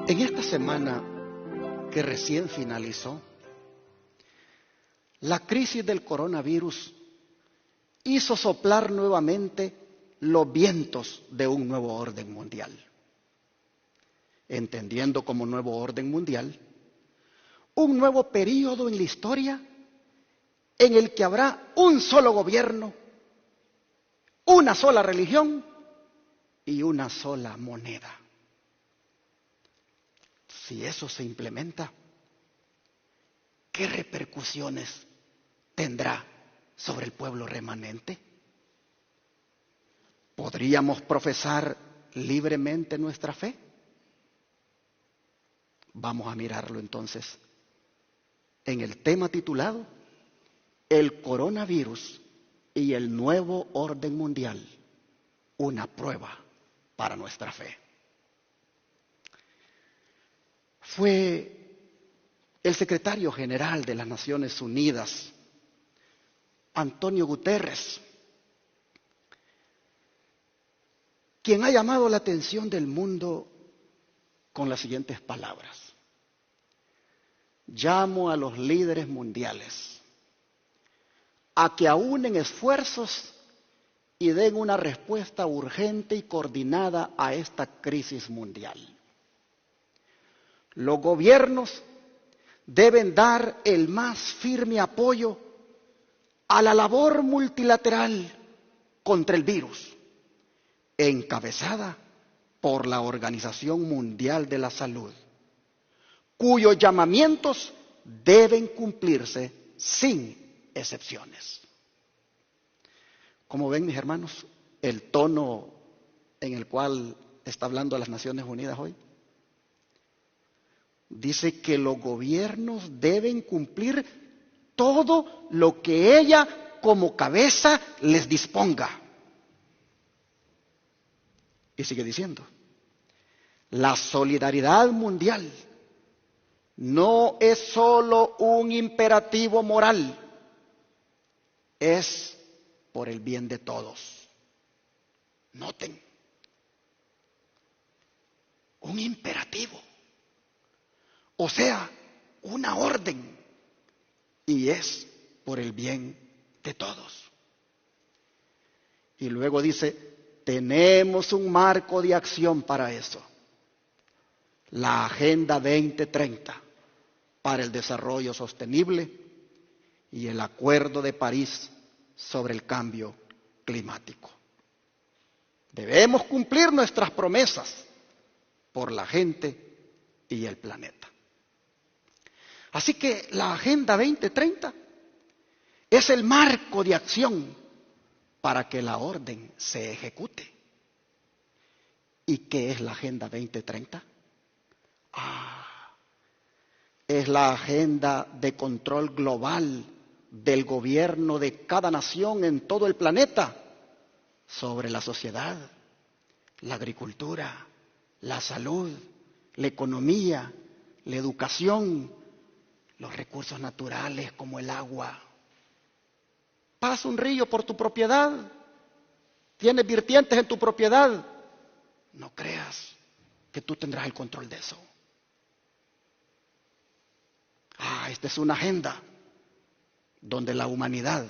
En esta semana que recién finalizó, la crisis del coronavirus hizo soplar nuevamente los vientos de un nuevo orden mundial. Entendiendo como nuevo orden mundial, un nuevo período en la historia en el que habrá un solo gobierno, una sola religión y una sola moneda. Si eso se implementa, ¿qué repercusiones tendrá sobre el pueblo remanente? ¿Podríamos profesar libremente nuestra fe? Vamos a mirarlo entonces en el tema titulado El coronavirus y el nuevo orden mundial, una prueba para nuestra fe. Fue el secretario general de las Naciones Unidas, Antonio Guterres, quien ha llamado la atención del mundo con las siguientes palabras: llamo a los líderes mundiales a que aúnen esfuerzos y den una respuesta urgente y coordinada a esta crisis mundial. Los gobiernos deben dar el más firme apoyo a la labor multilateral contra el virus, encabezada por la Organización Mundial de la Salud, cuyos llamamientos deben cumplirse sin excepciones. Como ven, mis hermanos, el tono en el cual está hablando a las Naciones Unidas hoy, dice que los gobiernos deben cumplir todo lo que ella como cabeza les disponga. Y sigue diciendo, la solidaridad mundial no es solo un imperativo moral, es por el bien de todos. Noten, un imperativo, o sea, una orden, y es por el bien de todos. Y luego dice, tenemos un marco de acción para eso, la Agenda 2030 para el Desarrollo Sostenible y el Acuerdo de París sobre el cambio climático. Debemos cumplir nuestras promesas por la gente y el planeta. Así que la Agenda 2030 es el marco de acción para que la orden se ejecute. ¿Y qué es la Agenda 2030? Es la agenda de control global del gobierno de cada nación en todo el planeta sobre la sociedad, la agricultura, la salud, la economía, la educación, los recursos naturales como el agua. Pasa un río por tu propiedad, tienes vertientes en tu propiedad, no creas que tú tendrás el control de eso. Esta es una agenda donde la humanidad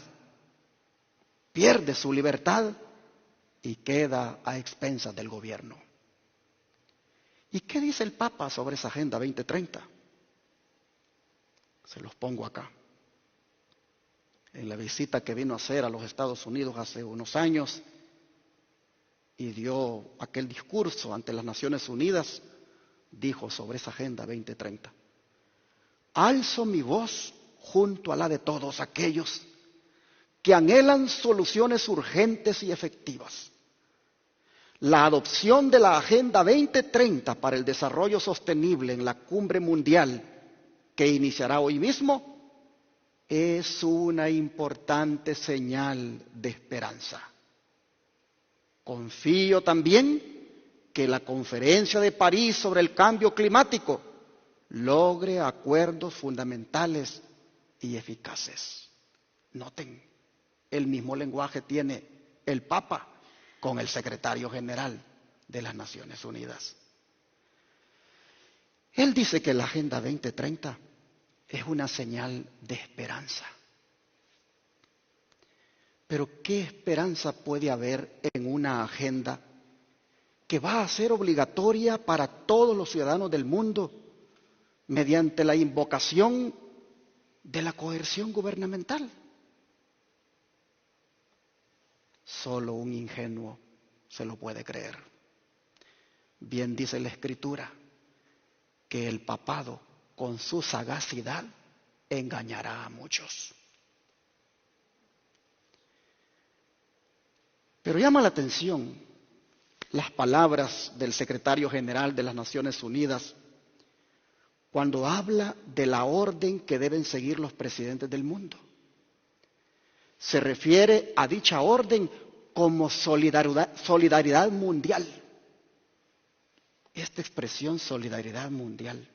pierde su libertad y queda a expensas del gobierno. ¿Y qué dice el Papa sobre esa Agenda 2030? Se los pongo acá. En la visita que vino a hacer a los Estados Unidos hace unos años y dio aquel discurso ante las Naciones Unidas, dijo sobre esa Agenda 2030: alzo mi voz junto a la de todos aquellos que anhelan soluciones urgentes y efectivas. La adopción de la Agenda 2030 para el Desarrollo Sostenible en la Cumbre Mundial que iniciará hoy mismo es una importante señal de esperanza. Confío también que la Conferencia de París sobre el cambio climático logre acuerdos fundamentales y eficaces. Noten, el mismo lenguaje tiene el Papa con el secretario general de las Naciones Unidas. Él dice que la Agenda 2030 es una señal de esperanza. Pero ¿qué esperanza puede haber en una agenda que va a ser obligatoria para todos los ciudadanos del mundo mediante la invocación de la coerción gubernamental? Solo un ingenuo se lo puede creer. Bien dice la Escritura que el papado con su sagacidad engañará a muchos. Pero llama la atención las palabras del secretario general de las Naciones Unidas cuando habla de la orden que deben seguir los presidentes del mundo. Se refiere a dicha orden como solidaridad mundial. Esta expresión, solidaridad mundial,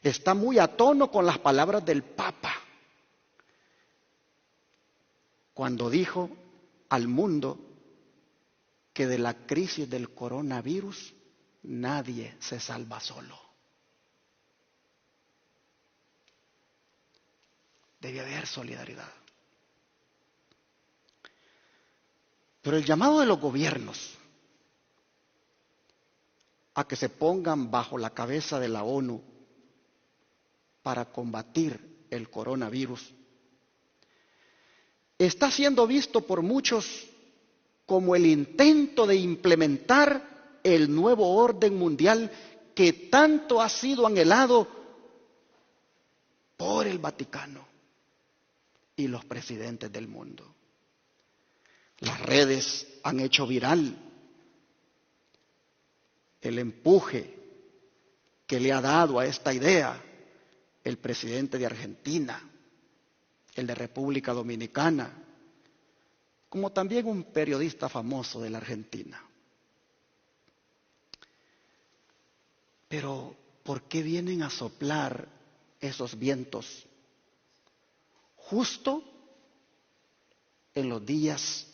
está muy a tono con las palabras del Papa cuando dijo al mundo que de la crisis del coronavirus nadie se salva solo. Debe haber solidaridad. Pero el llamado de los gobiernos a que se pongan bajo la cabeza de la ONU para combatir el coronavirus está siendo visto por muchos como el intento de implementar el nuevo orden mundial que tanto ha sido anhelado por el Vaticano y los presidentes del mundo. Las redes han hecho viral el empuje que le ha dado a esta idea el presidente de Argentina, el de República Dominicana, como también un periodista famoso de la Argentina. Pero, ¿por qué vienen a soplar esos vientos justo en los días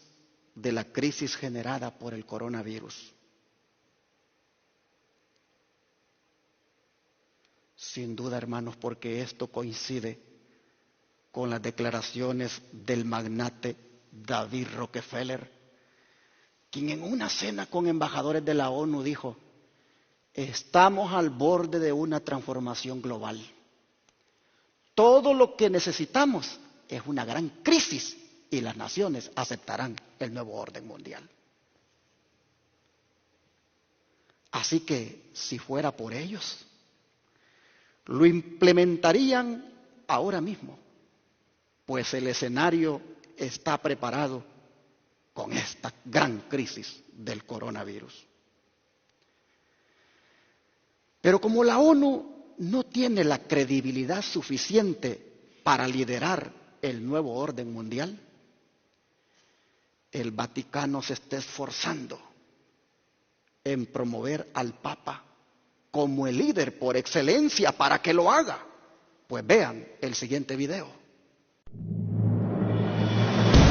de la crisis generada por el coronavirus? Sin duda, hermanos, porque esto coincide con las declaraciones del magnate David Rockefeller, quien en una cena con embajadores de la ONU dijo: estamos al borde de una transformación global. Todo lo que necesitamos es una gran crisis y las naciones aceptarán el nuevo orden mundial. Así que, si fuera por ellos, lo implementarían ahora mismo, pues el escenario está preparado con esta gran crisis del coronavirus. Pero como la ONU no tiene la credibilidad suficiente para liderar el nuevo orden mundial, el Vaticano se está esforzando en promover al Papa como el líder por excelencia para que lo haga. Pues vean el siguiente video.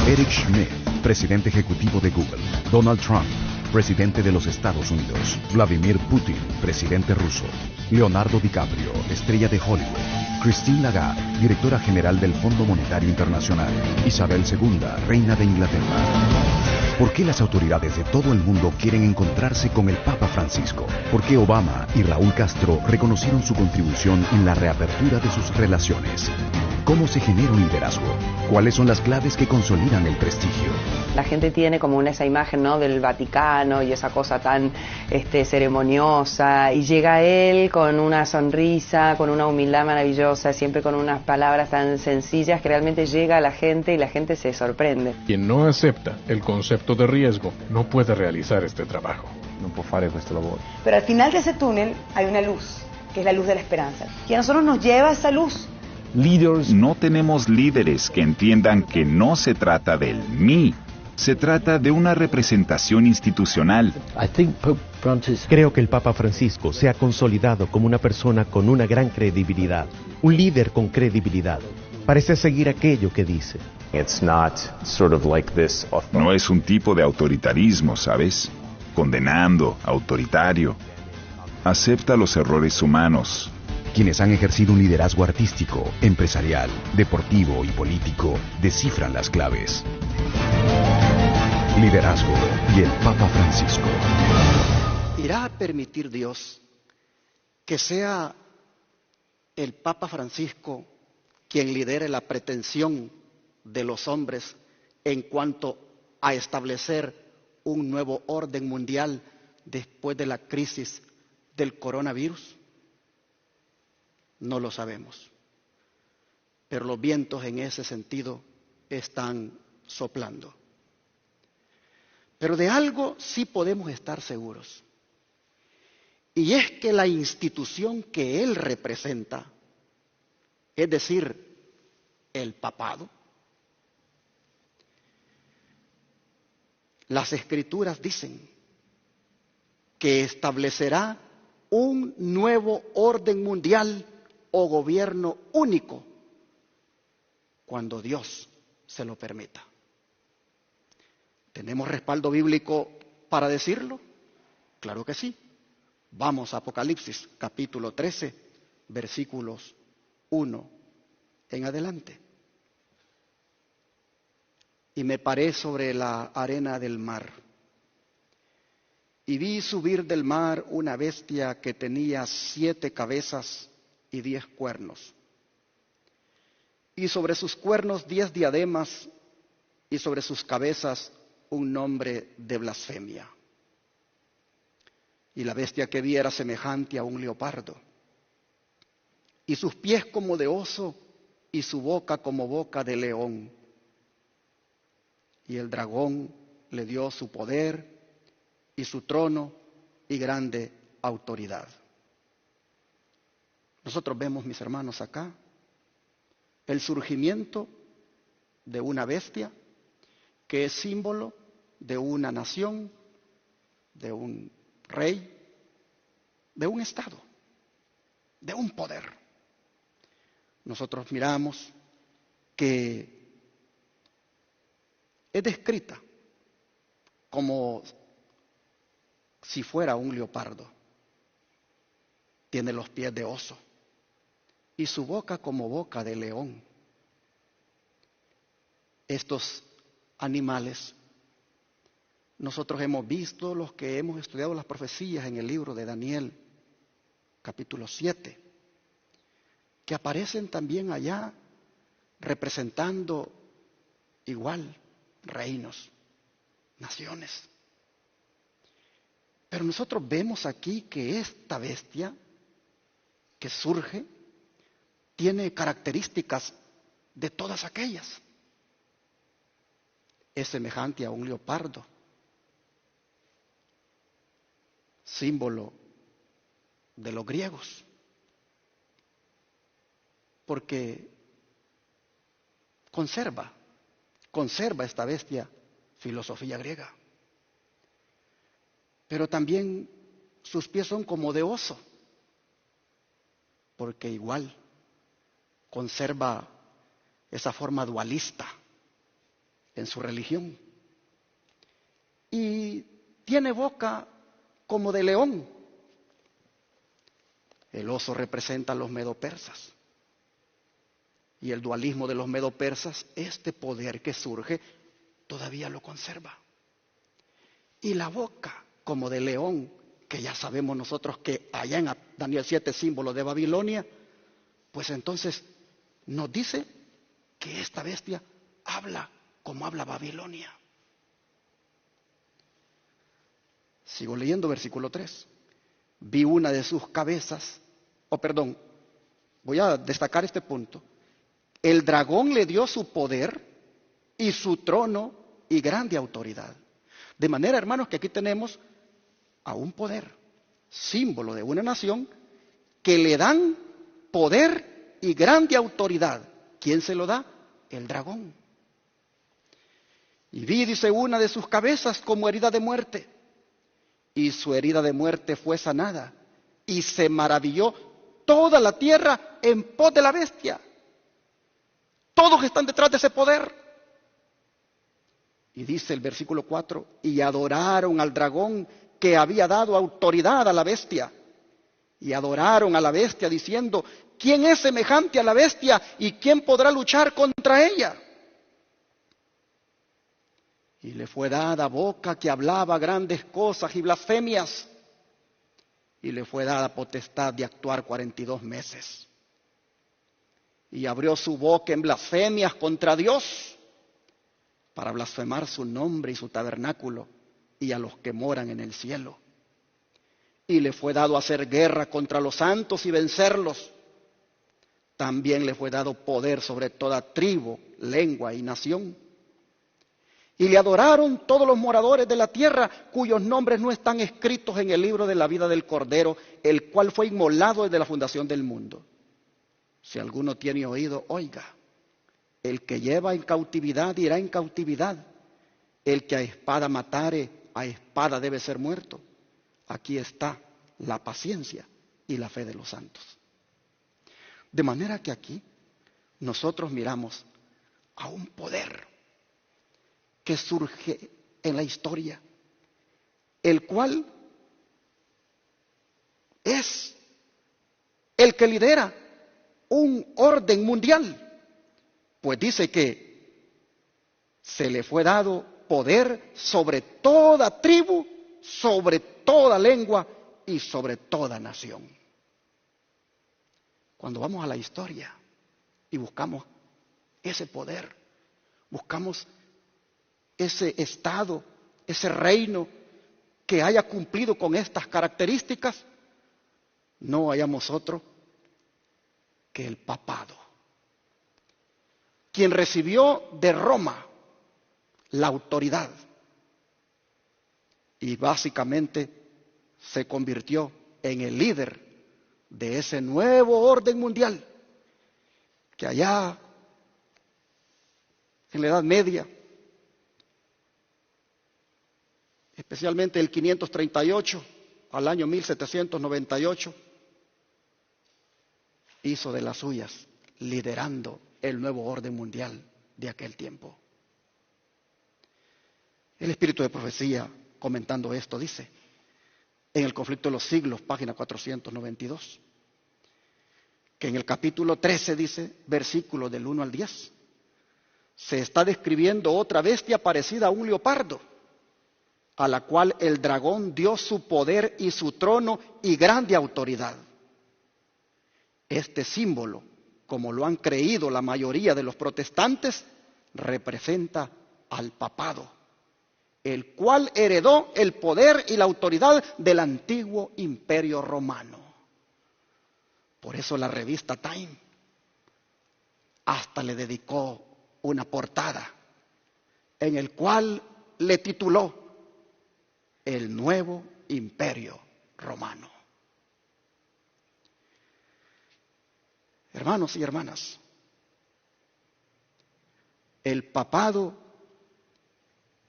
Eric Schmidt, presidente ejecutivo de Google. Donald Trump, presidente de los Estados Unidos. Vladimir Putin, presidente ruso. Leonardo DiCaprio, estrella de Hollywood. Christine Lagarde, directora general del Fondo Monetario Internacional. Isabel II, reina de Inglaterra. ¿Por qué las autoridades de todo el mundo quieren encontrarse con el Papa Francisco? ¿Por qué Obama y Raúl Castro reconocieron su contribución en la reapertura de sus relaciones? ¿Cómo se genera un liderazgo? ¿Cuáles son las claves que consolidan el prestigio? La gente tiene como esa imagen, ¿no?, del Vaticano y esa cosa tan ceremoniosa, y llega él con una sonrisa, con una humildad maravillosa, siempre con unas palabras tan sencillas que realmente llega a la gente y la gente se sorprende. Quien no acepta el concepto de riesgo no puede realizar este trabajo. Non può fare questo lavoro. Pero al final de ese túnel hay una luz, que es la luz de la esperanza, y a nosotros nos lleva esa luz. No tenemos líderes que entiendan que no se trata del mí, se trata de una representación institucional. Creo que el Papa Francisco se ha consolidado como una persona con una gran credibilidad, un líder con credibilidad. Parece seguir aquello que dice. No es un tipo de autoritarismo, ¿sabes? Condenando, autoritario. acepta los errores humanos. Quienes han ejercido un liderazgo artístico, empresarial, deportivo y político descifran las claves. Liderazgo y el Papa Francisco. ¿Irá a permitir Dios que sea el Papa Francisco quien lidere la pretensión de los hombres en cuanto a establecer un nuevo orden mundial después de la crisis del coronavirus? No lo sabemos, pero los vientos en ese sentido están soplando. Pero de algo sí podemos estar seguros, y es que la institución que él representa, es decir, el papado, las Escrituras dicen que establecerá un nuevo orden mundial o gobierno único cuando Dios se lo permita. ¿Tenemos respaldo bíblico para decirlo? Claro que sí. Vamos a Apocalipsis, capítulo 13, versículos 1 en adelante. Y me paré sobre la arena del mar, y vi subir del mar una bestia que tenía 7 cabezas y 10 cuernos, y sobre sus cuernos 10 diademas, y sobre sus cabezas un nombre de blasfemia. Y la bestia que vi era semejante a un leopardo, y sus pies como de oso, y su boca como boca de león. Y el dragón le dio su poder y su trono y grande autoridad. Nosotros vemos, mis hermanos, acá el surgimiento de una bestia que es símbolo de una nación, de un rey, de un estado, de un poder. Nosotros miramos que es descrita como si fuera un leopardo. Tiene los pies de oso y su boca como boca de león. Estos animales, nosotros hemos visto, los que hemos estudiado las profecías en el libro de Daniel, capítulo 7, que aparecen también allá representando igual reinos, naciones. Pero nosotros vemos aquí que esta bestia que surge tiene características de todas aquellas. Es semejante a un leopardo, símbolo de los griegos, porque conserva esta bestia filosofía griega. Pero también sus pies son como de oso, porque igual conserva esa forma dualista en su religión. Y tiene boca como de león. El oso representa a los medo-persas. Y el dualismo de los medo-persas, este poder que surge, todavía lo conserva. Y la boca como de león, que ya sabemos nosotros que allá en Daniel 7, símbolo de Babilonia, pues entonces nos dice que esta bestia habla como habla Babilonia. Sigo leyendo versículo 3. Vi una de sus cabezas, voy a destacar este punto. El dragón le dio su poder y su trono y grande autoridad. De manera, hermanos, que aquí tenemos a un poder, símbolo de una nación, que le dan poder y grande autoridad. ¿Quién se lo da? El dragón. Y vi, dice, una de sus cabezas como herida de muerte, y su herida de muerte fue sanada, y se maravilló toda la tierra en pos de la bestia. Todos están detrás de ese poder. Y dice el versículo 4, y adoraron al dragón que había dado autoridad a la bestia, y adoraron a la bestia diciendo: ¿quién es semejante a la bestia y quién podrá luchar contra ella? Y le fue dada boca que hablaba grandes cosas y blasfemias, y le fue dada potestad de actuar 42 meses. Y abrió su boca en blasfemias contra Dios, para blasfemar su nombre y su tabernáculo, y a los que moran en el cielo. Y le fue dado hacer guerra contra los santos y vencerlos. También le fue dado poder sobre toda tribu, lengua y nación. Y le adoraron todos los moradores de la tierra, cuyos nombres no están escritos en el libro de la vida del Cordero, el cual fue inmolado desde la fundación del mundo. Si alguno tiene oído, oiga. El que lleva en cautividad irá en cautividad. El que a espada matare, a espada debe ser muerto. Aquí está la paciencia y la fe de los santos. De manera que aquí nosotros miramos a un poder que surge en la historia, el cual es el que lidera un orden mundial. Pues dice que se le fue dado poder sobre toda tribu, sobre toda lengua y sobre toda nación. Cuando vamos a la historia y buscamos ese poder, buscamos ese estado, ese reino que haya cumplido con estas características, no hallamos otro que el papado, quien recibió de Roma la autoridad y básicamente se convirtió en el líder de ese nuevo orden mundial que allá en la Edad Media, especialmente del 538 al año 1798, hizo de las suyas, liderando el nuevo orden mundial de aquel tiempo. El espíritu de profecía, comentando esto, dice, en el conflicto de los siglos, página 492, que en el capítulo 13 dice, versículo del 1 al 10, se está describiendo otra bestia parecida a un leopardo, a la cual el dragón dio su poder y su trono y grande autoridad. Este símbolo, como lo han creído la mayoría de los protestantes, representa al papado, el cual heredó el poder y la autoridad del antiguo imperio romano. Por eso la revista Time hasta le dedicó una portada en el cual le tituló El nuevo imperio romano. Hermanos y hermanas, el papado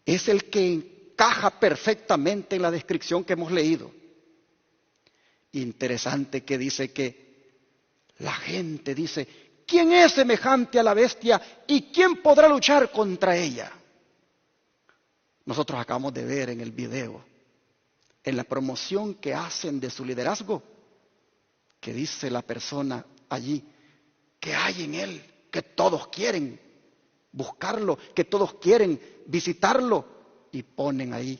es el que encaja perfectamente en la descripción que hemos leído. Interesante que dice que la gente dice, ¿quién es semejante a la bestia y quién podrá luchar contra ella? Nosotros acabamos de ver en el video, en la promoción que hacen de su liderazgo, que dice la persona allí, que hay en él, que todos quieren buscarlo, que todos quieren visitarlo, y ponen ahí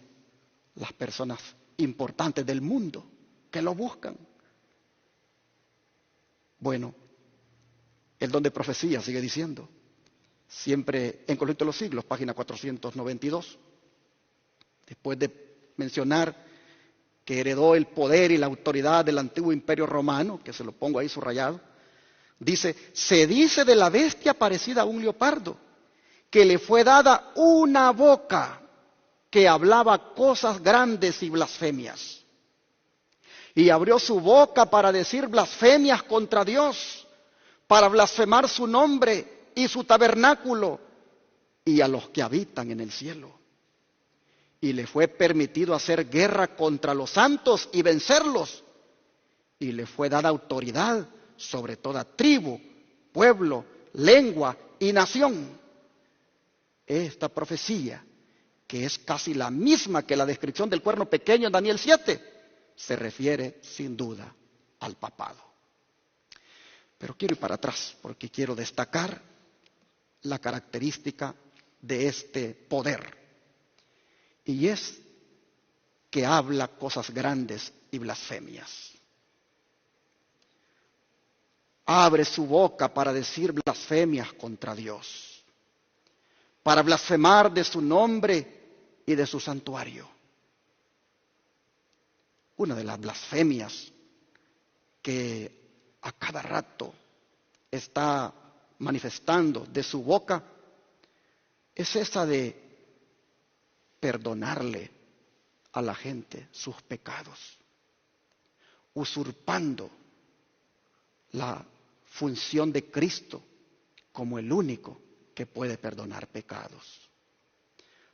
las personas importantes del mundo que lo buscan. Bueno, el don de profecía sigue diciendo, siempre en Conflicto de los Siglos, página 492, después de mencionar que heredó el poder y la autoridad del antiguo imperio romano, que se lo pongo ahí subrayado, dice, se dice de la bestia parecida a un leopardo, que le fue dada una boca que hablaba cosas grandes y blasfemias. Y abrió su boca para decir blasfemias contra Dios, para blasfemar su nombre y su tabernáculo y a los que habitan en el cielo. Y le fue permitido hacer guerra contra los santos y vencerlos. Y le fue dada autoridad sobre toda tribu, pueblo, lengua y nación. Esta profecía, que es casi la misma que la descripción del cuerno pequeño en Daniel 7, se refiere sin duda al papado. Pero quiero ir para atrás porque quiero destacar la característica de este poder. Y es que habla cosas grandes y blasfemias. Abre su boca para decir blasfemias contra Dios, para blasfemar de su nombre y de su santuario. Una de las blasfemias que a cada rato está manifestando de su boca es esa de perdonarle a la gente sus pecados, usurpando la función de Cristo como el único que puede perdonar pecados.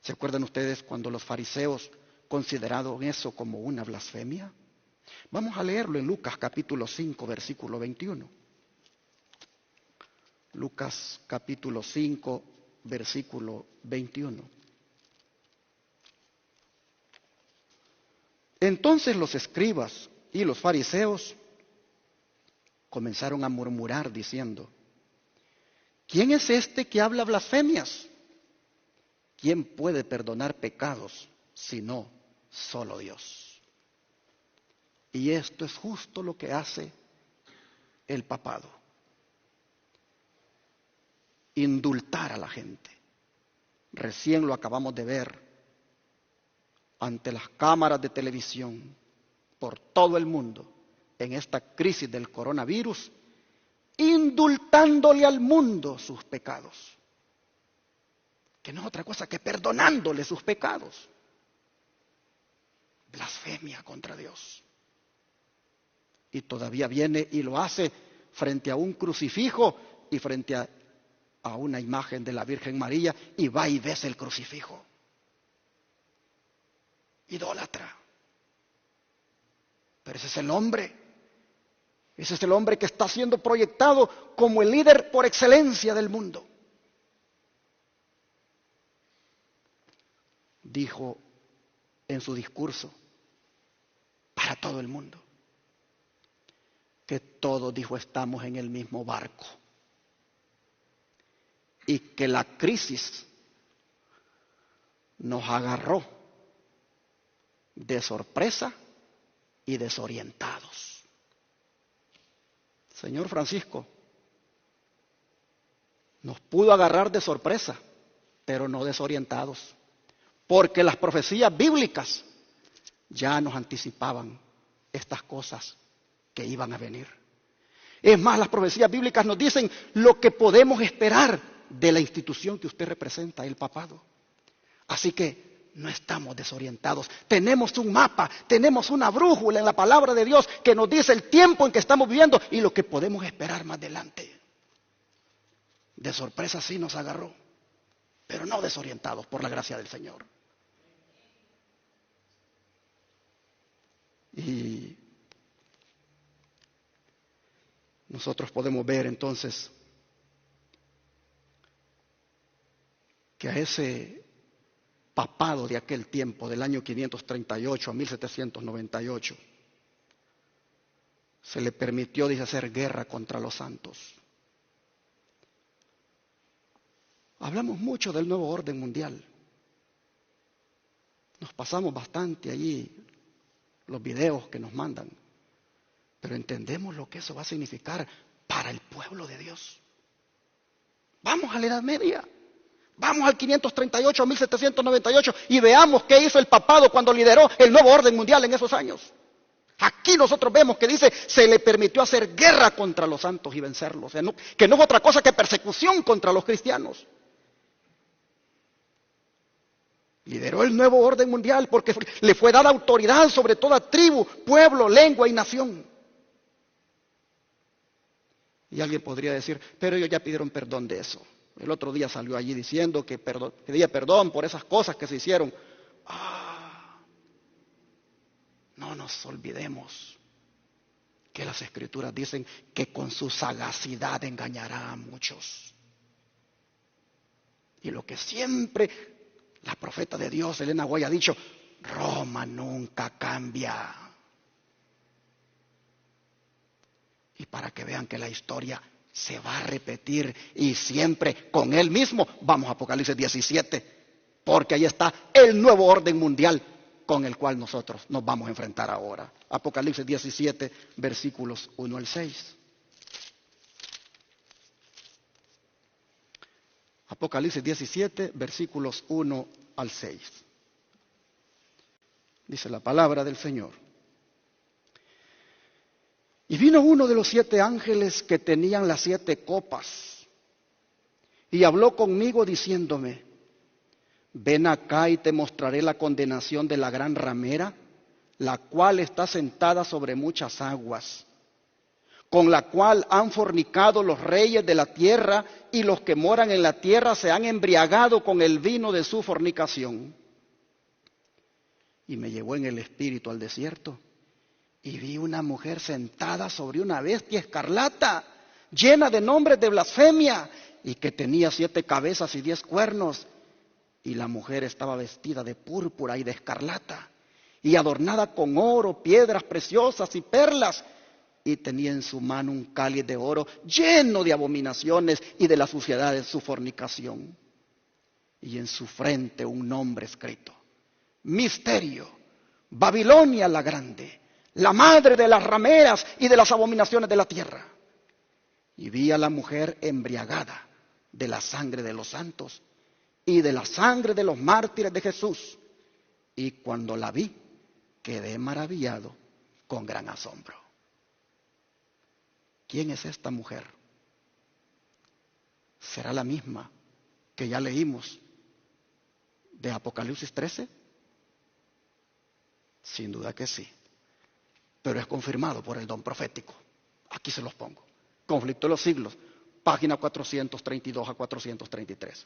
¿Se acuerdan ustedes cuando los fariseos consideraron eso como una blasfemia? Vamos a leerlo en Lucas capítulo 5, versículo 21. Lucas capítulo 5, versículo 21. Entonces los escribas y los fariseos comenzaron a murmurar diciendo: ¿quién es este que habla blasfemias? ¿Quién puede perdonar pecados sino solo Dios? Y esto es justo lo que hace el papado: indultar a la gente. Recién lo acabamos de ver ante las cámaras de televisión por todo el mundo en esta crisis del coronavirus, indultándole al mundo sus pecados, que no es otra cosa que perdonándole sus pecados. Blasfemia contra Dios. Y todavía viene y lo hace frente a un crucifijo y frente a una imagen de la Virgen María, y va y besa el crucifijo. Idólatra. Pero ese es el hombre. Ese es el hombre que está siendo proyectado como el líder por excelencia del mundo. Dijo en su discurso para todo el mundo que todos, dijo, estamos en el mismo barco y que la crisis nos agarró de sorpresa y desorientados. Señor Francisco, nos pudo agarrar de sorpresa, pero no desorientados, porque las profecías bíblicas ya nos anticipaban estas cosas que iban a venir. Es más, las profecías bíblicas nos dicen lo que podemos esperar de la institución que usted representa, el papado. Así que no estamos desorientados. Tenemos un mapa, tenemos una brújula en la palabra de Dios que nos dice el tiempo en que estamos viviendo y lo que podemos esperar más adelante. De sorpresa sí nos agarró, pero no desorientados por la gracia del Señor. Y nosotros podemos ver entonces que a ese papado de aquel tiempo, del año 538 a 1798, se le permitió, dice, hacer guerra contra los santos. Hablamos mucho del nuevo orden mundial. Nos pasamos bastante allí los videos que nos mandan, pero entendemos lo que eso va a significar para el pueblo de Dios. Vamos a la Edad Media. Vamos al 538 a 1798 y veamos qué hizo el papado cuando lideró el nuevo orden mundial en esos años. Aquí nosotros vemos que dice, se le permitió hacer guerra contra los santos y vencerlos. O sea, que no es otra cosa que persecución contra los cristianos. Lideró el nuevo orden mundial porque le fue dada autoridad sobre toda tribu, pueblo, lengua y nación. Y alguien podría decir, pero ellos ya pidieron perdón de eso. El otro día salió allí diciendo que pedía perdón por esas cosas que se hicieron. No nos olvidemos que las Escrituras dicen que con su sagacidad engañará a muchos. Y lo que siempre la profeta de Dios, Elena White, ha dicho, Roma nunca cambia. Y para que vean que la historia se va a repetir y siempre con él mismo, vamos a Apocalipsis 17, porque ahí está el nuevo orden mundial con el cual nosotros nos vamos a enfrentar ahora. Apocalipsis 17, versículos 1 al 6. Apocalipsis 17, versículos 1 al 6. Dice la palabra del Señor. Y vino uno de los 7 ángeles que tenían las 7 copas y habló conmigo diciéndome: ven acá y te mostraré la condenación de la gran ramera, la cual está sentada sobre muchas aguas, con la cual han fornicado los reyes de la tierra, y los que moran en la tierra se han embriagado con el vino de su fornicación. Y me llevó en el espíritu al desierto, y vi una mujer sentada sobre una bestia escarlata, llena de nombres de blasfemia, y que tenía 7 cabezas y 10 cuernos. Y la mujer estaba vestida de púrpura y de escarlata, y adornada con oro, piedras preciosas y perlas, y tenía en su mano un cáliz de oro lleno de abominaciones y de la suciedad de su fornicación. Y en su frente un nombre escrito: Misterio, Babilonia la grande, la madre de las rameras y de las abominaciones de la tierra. Y vi a la mujer embriagada de la sangre de los santos y de la sangre de los mártires de Jesús. Y cuando la vi, quedé maravillado con gran asombro. ¿Quién es esta mujer? ¿Será la misma que ya leímos de Apocalipsis 13? Sin duda que sí, pero es confirmado por el don profético. Aquí se los pongo. Conflicto de los siglos, página 432 a 433.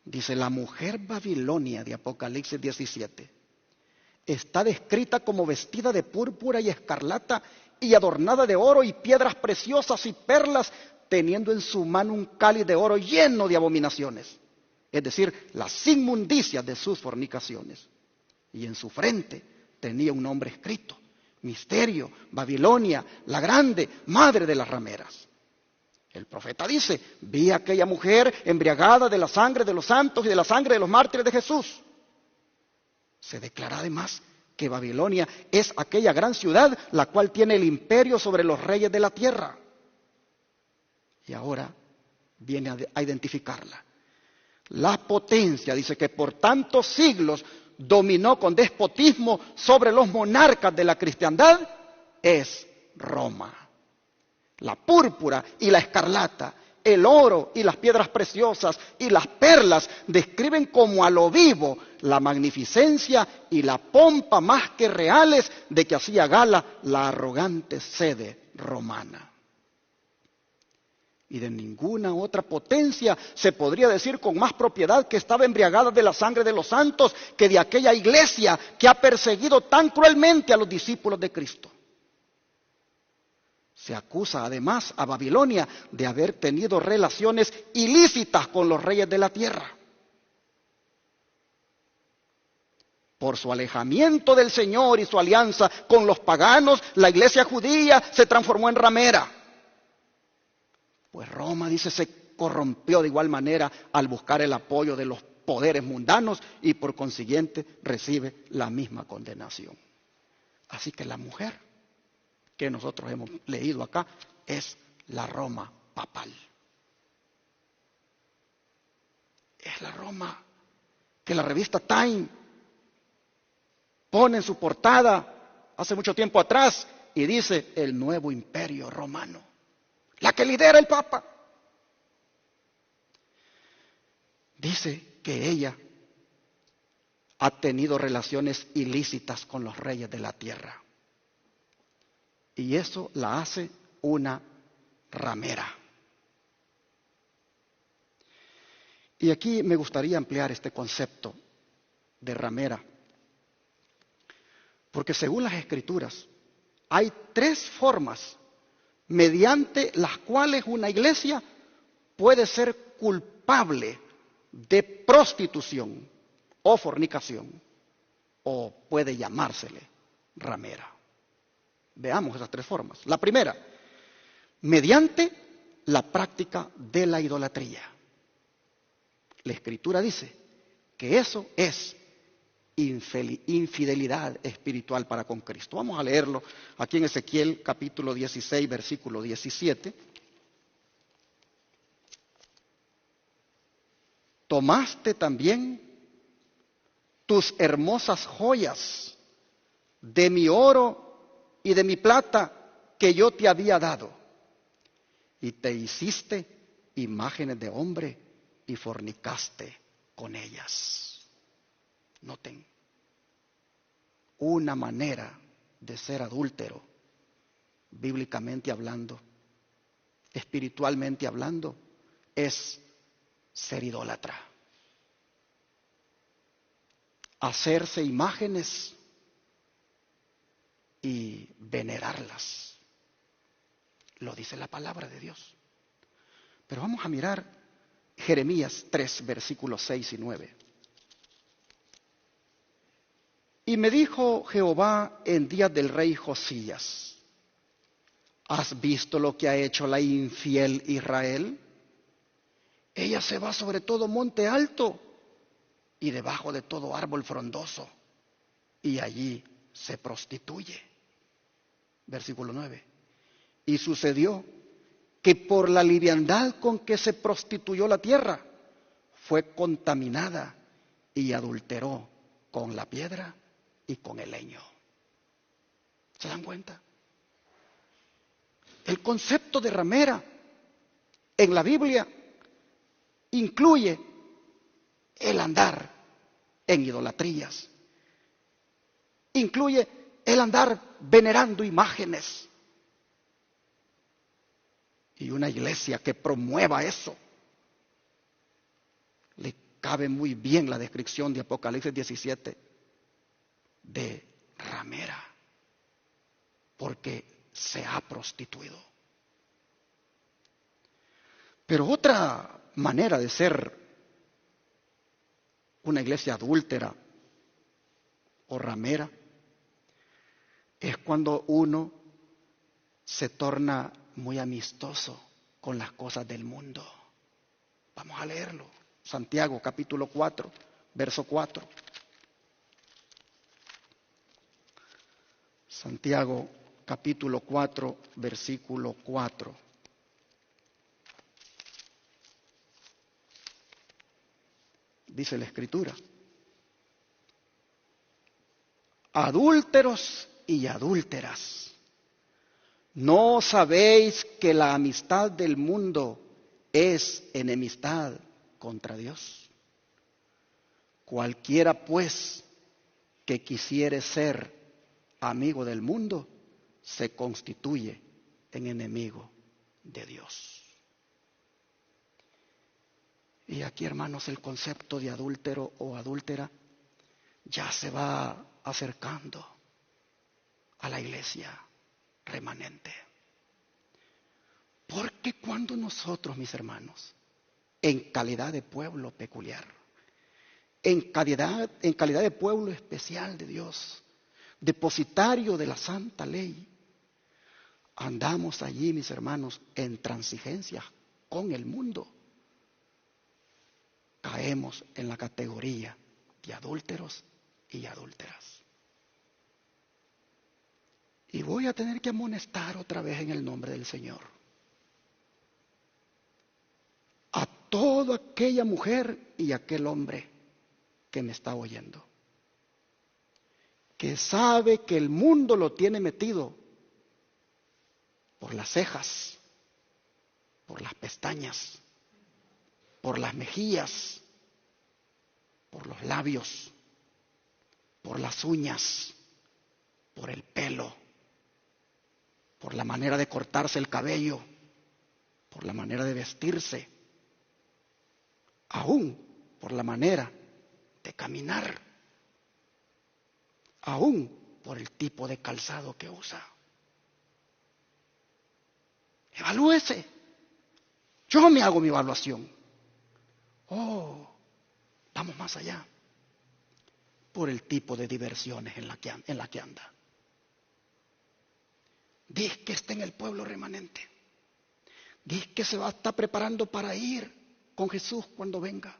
Dice: la mujer Babilonia de Apocalipsis 17 está descrita como vestida de púrpura y escarlata y adornada de oro y piedras preciosas y perlas, teniendo en su mano un cáliz de oro lleno de abominaciones, es decir, las inmundicias de sus fornicaciones. Y en su frente tenía un nombre escrito: Misterio, Babilonia, la grande, madre de las rameras. El profeta dice: vi a aquella mujer embriagada de la sangre de los santos y de la sangre de los mártires de Jesús. Se declara además que Babilonia es aquella gran ciudad la cual tiene el imperio sobre los reyes de la tierra. Y ahora viene a identificarla. La potencia, dice, que por tantos siglos dominó con despotismo sobre los monarcas de la cristiandad, es Roma. La púrpura y la escarlata, el oro y las piedras preciosas y las perlas describen como a lo vivo la magnificencia y la pompa más que reales de que hacía gala la arrogante sede romana. Y de ninguna otra potencia se podría decir con más propiedad que estaba embriagada de la sangre de los santos que de aquella iglesia que ha perseguido tan cruelmente a los discípulos de Cristo. Se acusa además a Babilonia de haber tenido relaciones ilícitas con los reyes de la tierra. Por su alejamiento del Señor y su alianza con los paganos, la iglesia judía se transformó en ramera. Pues Roma, dice, se corrompió de igual manera al buscar el apoyo de los poderes mundanos y por consiguiente recibe la misma condenación. Así que la mujer que nosotros hemos leído acá es la Roma papal. Es la Roma que la revista Time pone en su portada hace mucho tiempo atrás y dice: el nuevo imperio romano, la que lidera el Papa. Dice que ella ha tenido relaciones ilícitas con los reyes de la tierra. Y eso la hace una ramera. Y aquí me gustaría ampliar este concepto de ramera. Porque según las Escrituras, hay 3 formas mediante las cuales una iglesia puede ser culpable de prostitución o fornicación, o puede llamársele ramera. Veamos esas 3 formas. La primera mediante la práctica de la idolatría. La Escritura dice que eso es infidelidad espiritual para con Cristo. Vamos a leerlo aquí en Ezequiel capítulo 16, versículo 17. Tomaste también tus hermosas joyas de mi oro y de mi plata que yo te había dado, y te hiciste imágenes de hombre y fornicaste con ellas. Noten, una manera de ser adúltero, bíblicamente hablando, espiritualmente hablando, es ser idólatra. Hacerse imágenes y venerarlas. Lo dice la palabra de Dios. Pero vamos a mirar Jeremías 3, versículos 6 y 9. Y me dijo Jehová en días del rey Josías: ¿has visto lo que ha hecho la infiel Israel? Ella se va sobre todo monte alto y debajo de todo árbol frondoso, y allí se prostituye. Versículo 9. Y sucedió que por la liviandad con que se prostituyó la tierra, fue contaminada y adulteró con la piedra y con el leño. ¿Se dan cuenta? El concepto de ramera en la Biblia incluye el andar en idolatrías, incluye el andar venerando imágenes. Y una iglesia que promueva eso, le cabe muy bien la descripción de Apocalipsis 17 de ramera, porque se ha prostituido. Pero otra manera de ser una iglesia adúltera o ramera es cuando uno se torna muy amistoso con las cosas del mundo. Vamos a leerlo. Santiago capítulo 4, verso 4. Santiago capítulo 4, versículo 4. Dice la Escritura: adúlteros y adúlteras, ¿no sabéis que la amistad del mundo es enemistad contra Dios? Cualquiera pues que quisiere ser amigo del mundo se constituye en enemigo de Dios. Y aquí, hermanos, el concepto de adúltero o adúltera ya se va acercando a la iglesia remanente. Porque cuando nosotros, mis hermanos, en calidad de pueblo peculiar, en calidad de pueblo especial de Dios, depositario de la santa ley, andamos allí, mis hermanos, en transigencia con el mundo, caemos en la categoría de adúlteros y adúlteras. Y voy a tener que amonestar otra vez en el nombre del Señor a toda aquella mujer y aquel hombre que me está oyendo, que sabe que el mundo lo tiene metido por las cejas, por las pestañas, por las mejillas, por los labios, por las uñas, por el pelo, por la manera de cortarse el cabello, por la manera de vestirse, aún por la manera de caminar, aún por el tipo de calzado que usa. Evalúese. Yo me hago mi evaluación. Vamos más allá. Por el tipo de diversiones en la que anda. Dice que está en el pueblo remanente. Dice que se va a estar preparando para ir con Jesús cuando venga.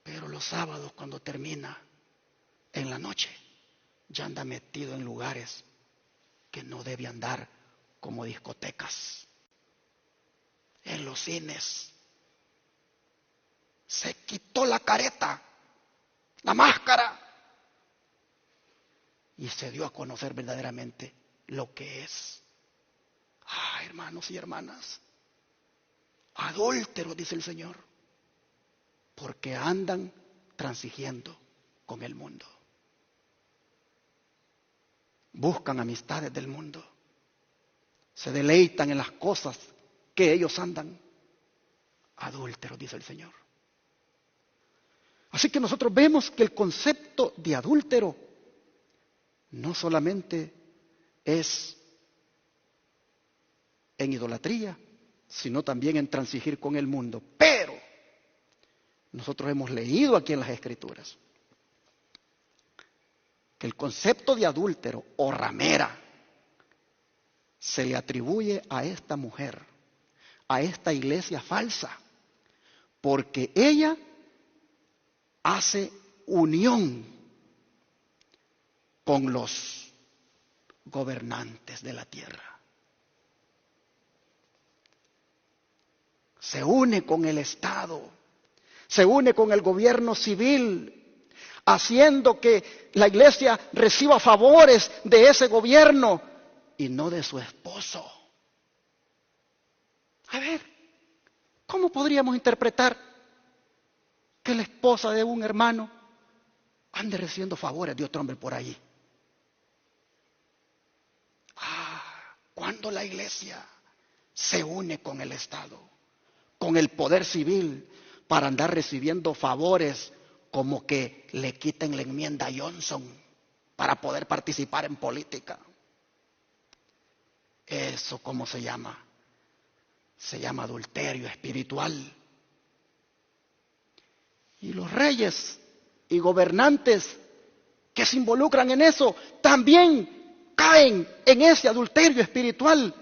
Pero los sábados, cuando termina en la noche, ya anda metido en lugares que no debe andar, como discotecas, en los cines. Se quitó la careta, la máscara, y se dio a conocer verdaderamente lo que es. Hermanos y hermanas, adúlteros, dice el Señor, porque andan transigiendo con el mundo. Buscan amistades del mundo, se deleitan en las cosas que ellos andan. Adúlteros, dice el Señor. Así que nosotros vemos que el concepto de adúltero no solamente es en idolatría, sino también en transigir con el mundo. Pero nosotros hemos leído aquí en las Escrituras que el concepto de adúltero o ramera se le atribuye a esta mujer, a esta iglesia falsa, porque ella hace unión con los gobernantes de la tierra. Se une con el Estado, se une con el gobierno civil, haciendo que la iglesia reciba favores de ese gobierno y no de su esposo. A ver, ¿cómo podríamos interpretar que la esposa de un hermano ande recibiendo favores de otro hombre por allí? Cuando la iglesia se une con el Estado, con el poder civil, para andar recibiendo favores, como que le quiten la enmienda a Johnson para poder participar en política. ¿Eso cómo se llama? Se llama adulterio espiritual. Y los reyes y gobernantes que se involucran en eso también caen en ese adulterio espiritual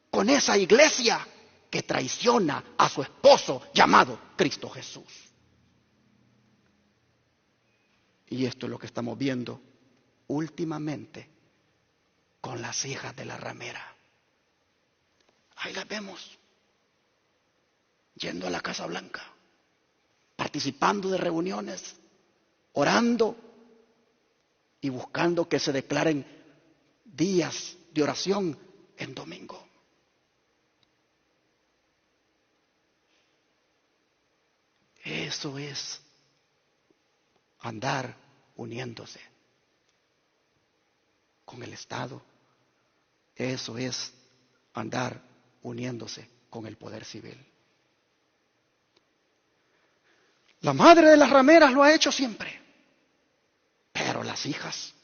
con esa iglesia que traiciona a su esposo llamado Cristo Jesús. Y esto es lo que estamos viendo últimamente con las hijas de la ramera. Ahí las vemos yendo a la Casa Blanca, participando de reuniones, orando y buscando que se declaren días de oración en domingo. Eso es andar uniéndose con el Estado. Eso es andar uniéndose con el poder civil. La madre de las rameras lo ha hecho siempre, pero las hijas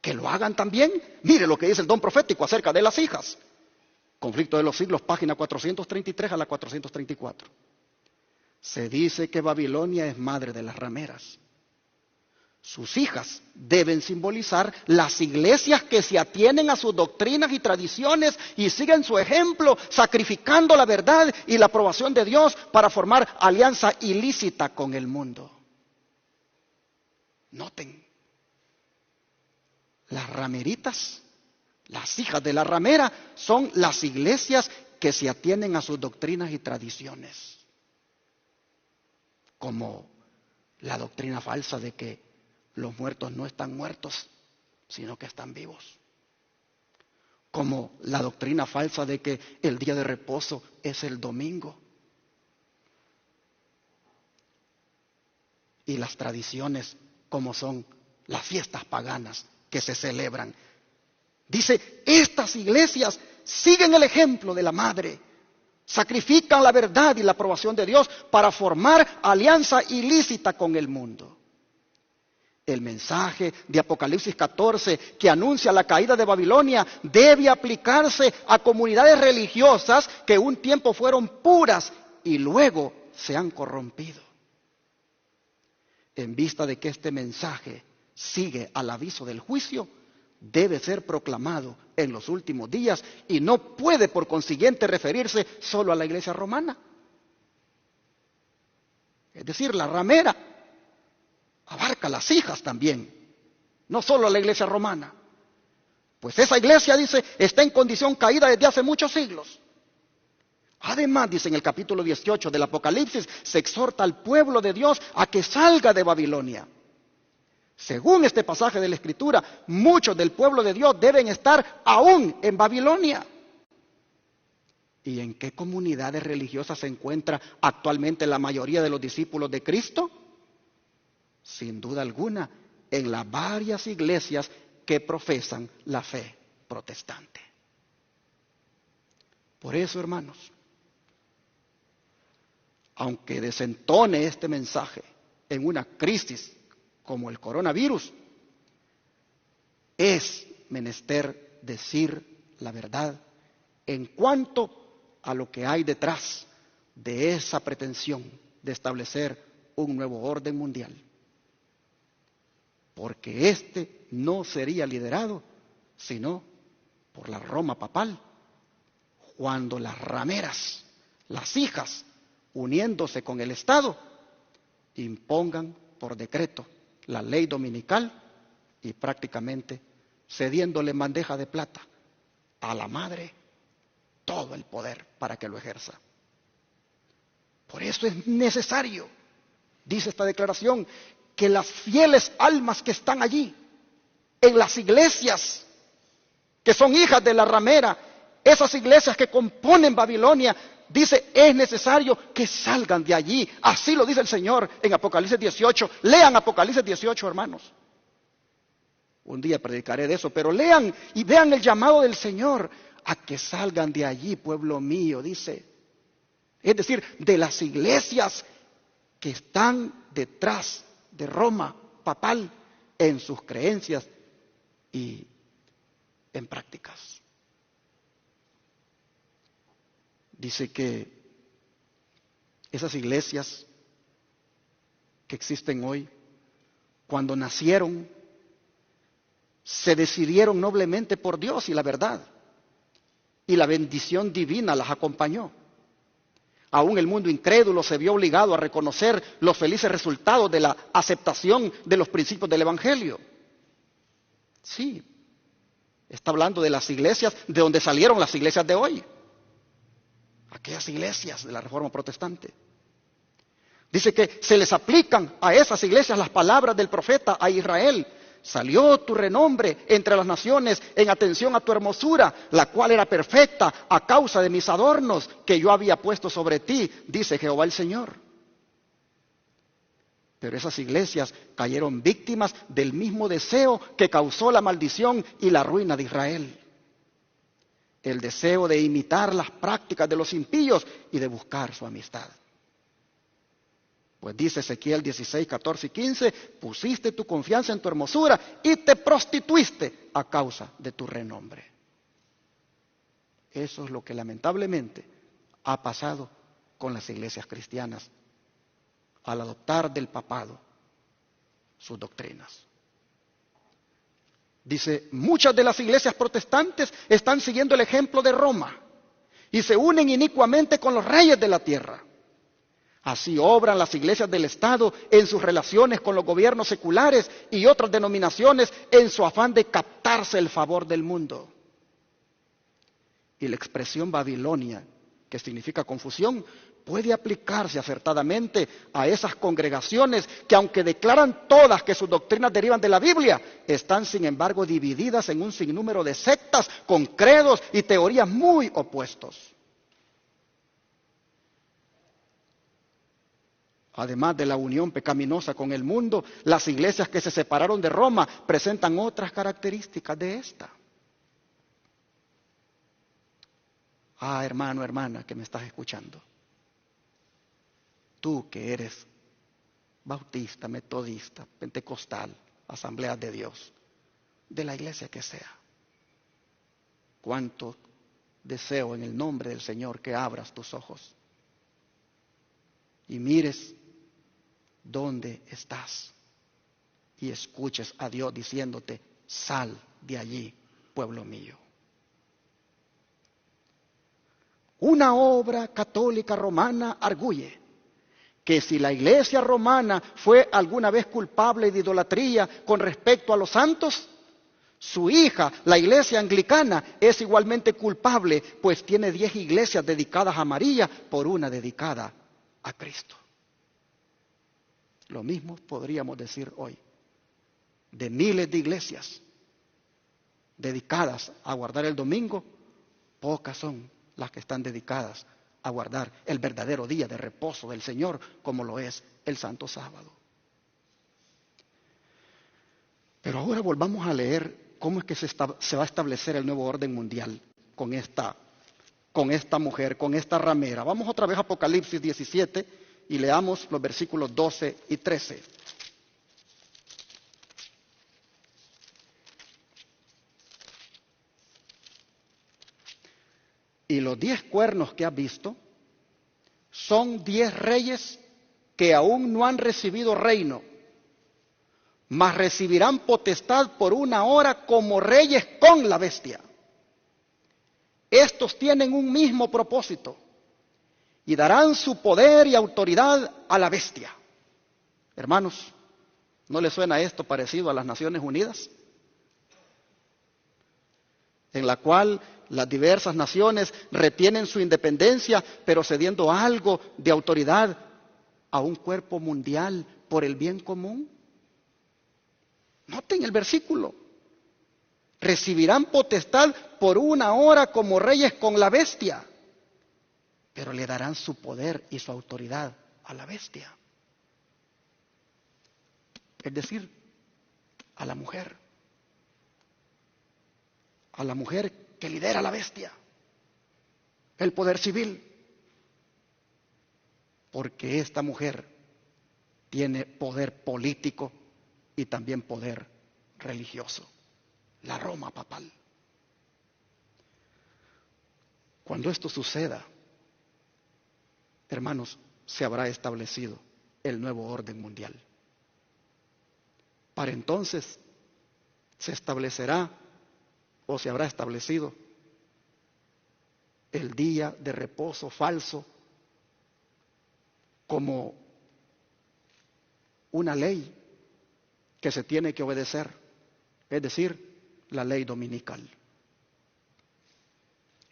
que lo hagan también. Mire lo que dice el don profético acerca de las hijas. Conflicto de los siglos, página 433 a la 434. Se dice que Babilonia es madre de las rameras. Sus hijas deben simbolizar las iglesias que se atienen a sus doctrinas y tradiciones y siguen su ejemplo, sacrificando la verdad y la aprobación de Dios para formar alianza ilícita con el mundo. Noten, las rameritas, las hijas de la ramera, son las iglesias que se atienen a sus doctrinas y tradiciones. Como la doctrina falsa de que los muertos no están muertos, sino que están vivos. Como la doctrina falsa de que el día de reposo es el domingo. Y las tradiciones como son las fiestas paganas que se celebran. Dice, estas iglesias siguen el ejemplo de la madre. Sacrifican la verdad y la aprobación de Dios para formar alianza ilícita con el mundo. El mensaje de Apocalipsis 14 que anuncia la caída de Babilonia debe aplicarse a comunidades religiosas que un tiempo fueron puras y luego se han corrompido. En vista de que este mensaje sigue al aviso del juicio, debe ser proclamado en los últimos días y no puede por consiguiente referirse solo a la iglesia romana. Es decir, la ramera abarca a las hijas también, no solo a la iglesia romana. Pues esa iglesia, dice, está en condición caída desde hace muchos siglos. Además, dice en el capítulo 18 del Apocalipsis, se exhorta al pueblo de Dios a que salga de Babilonia. Según este pasaje de la Escritura, muchos del pueblo de Dios deben estar aún en Babilonia. ¿Y en qué comunidades religiosas se encuentra actualmente la mayoría de los discípulos de Cristo? Sin duda alguna, en las varias iglesias que profesan la fe protestante. Por eso, hermanos, aunque desentone este mensaje en una crisis como el coronavirus, es menester decir la verdad en cuanto a lo que hay detrás de esa pretensión de establecer un nuevo orden mundial. Porque este no sería liderado sino por la Roma papal, cuando las rameras, las hijas, uniéndose con el Estado, impongan por decreto la ley dominical y prácticamente cediéndole en bandeja de plata a la madre todo el poder para que lo ejerza. Por eso es necesario, dice esta declaración, que las fieles almas que están allí, en las iglesias que son hijas de la ramera, esas iglesias que componen Babilonia, dice, es necesario que salgan de allí. Así lo dice el Señor en Apocalipsis 18. Lean Apocalipsis 18, hermanos. Un día predicaré de eso, pero lean y vean el llamado del Señor a que salgan de allí, pueblo mío, dice. Es decir, de las iglesias que están detrás de Roma papal en sus creencias y en prácticas. Dice que esas iglesias que existen hoy, cuando nacieron, se decidieron noblemente por Dios y la verdad, y la bendición divina las acompañó. Aún el mundo incrédulo se vio obligado a reconocer los felices resultados de la aceptación de los principios del Evangelio. Sí, está hablando de las iglesias de donde salieron las iglesias de hoy. Aquellas iglesias de la Reforma Protestante. Dice que se les aplican a esas iglesias las palabras del profeta a Israel. Salió tu renombre entre las naciones en atención a tu hermosura, la cual era perfecta a causa de mis adornos que yo había puesto sobre ti, dice Jehová el Señor. Pero esas iglesias cayeron víctimas del mismo deseo que causó la maldición y la ruina de Israel. El deseo de imitar las prácticas de los impíos y de buscar su amistad. Pues dice Ezequiel 16, 14 y 15, pusiste tu confianza en tu hermosura y te prostituiste a causa de tu renombre. Eso es lo que lamentablemente ha pasado con las iglesias cristianas al adoptar del papado sus doctrinas. Dice, muchas de las iglesias protestantes están siguiendo el ejemplo de Roma y se unen inicuamente con los reyes de la tierra. Así obran las iglesias del Estado en sus relaciones con los gobiernos seculares y otras denominaciones en su afán de captarse el favor del mundo. Y la expresión Babilonia, que significa confusión, puede aplicarse acertadamente a esas congregaciones que, aunque declaran todas que sus doctrinas derivan de la Biblia, están sin embargo divididas en un sinnúmero de sectas con credos y teorías muy opuestos. Además de la unión pecaminosa con el mundo, las iglesias que se separaron de Roma presentan otras características de esta. Ah, hermano, hermana, que me estás escuchando. Tú que eres bautista, metodista, pentecostal, Asamblea de Dios, de la iglesia que sea. Cuánto deseo en el nombre del Señor que abras tus ojos y mires dónde estás y escuches a Dios diciéndote, sal de allí, pueblo mío. Una obra católica romana arguye que si la Iglesia romana fue alguna vez culpable de idolatría con respecto a los santos, su hija, la Iglesia anglicana, es igualmente culpable, pues tiene 10 iglesias dedicadas a María por una dedicada a Cristo. Lo mismo podríamos decir hoy de miles de iglesias dedicadas a guardar el domingo, pocas son las que están dedicadas a guardar el verdadero día de reposo del Señor, como lo es el Santo Sábado. Pero ahora volvamos a leer cómo es que se va a establecer el nuevo orden mundial con esta mujer, con esta ramera. Vamos otra vez a Apocalipsis 17 y leamos los versículos 12 y 13. Y los 10 cuernos que has visto son 10 reyes que aún no han recibido reino, mas recibirán potestad por una hora como reyes con la bestia. Estos tienen un mismo propósito y darán su poder y autoridad a la bestia. Hermanos, ¿no les suena esto parecido a las Naciones Unidas? En la cual las diversas naciones retienen su independencia, pero cediendo algo de autoridad a un cuerpo mundial por el bien común. Noten el versículo. Recibirán potestad por una hora como reyes con la bestia, pero le darán su poder y su autoridad a la bestia. Es decir, a la mujer. A la mujer que lidera la bestia, el poder civil, porque esta mujer tiene poder político y también poder religioso, la Roma papal. Cuando esto suceda, hermanos, se habrá establecido el nuevo orden mundial. Para entonces se establecerá o se habrá establecido el día de reposo falso como una ley que se tiene que obedecer, es decir, la ley dominical.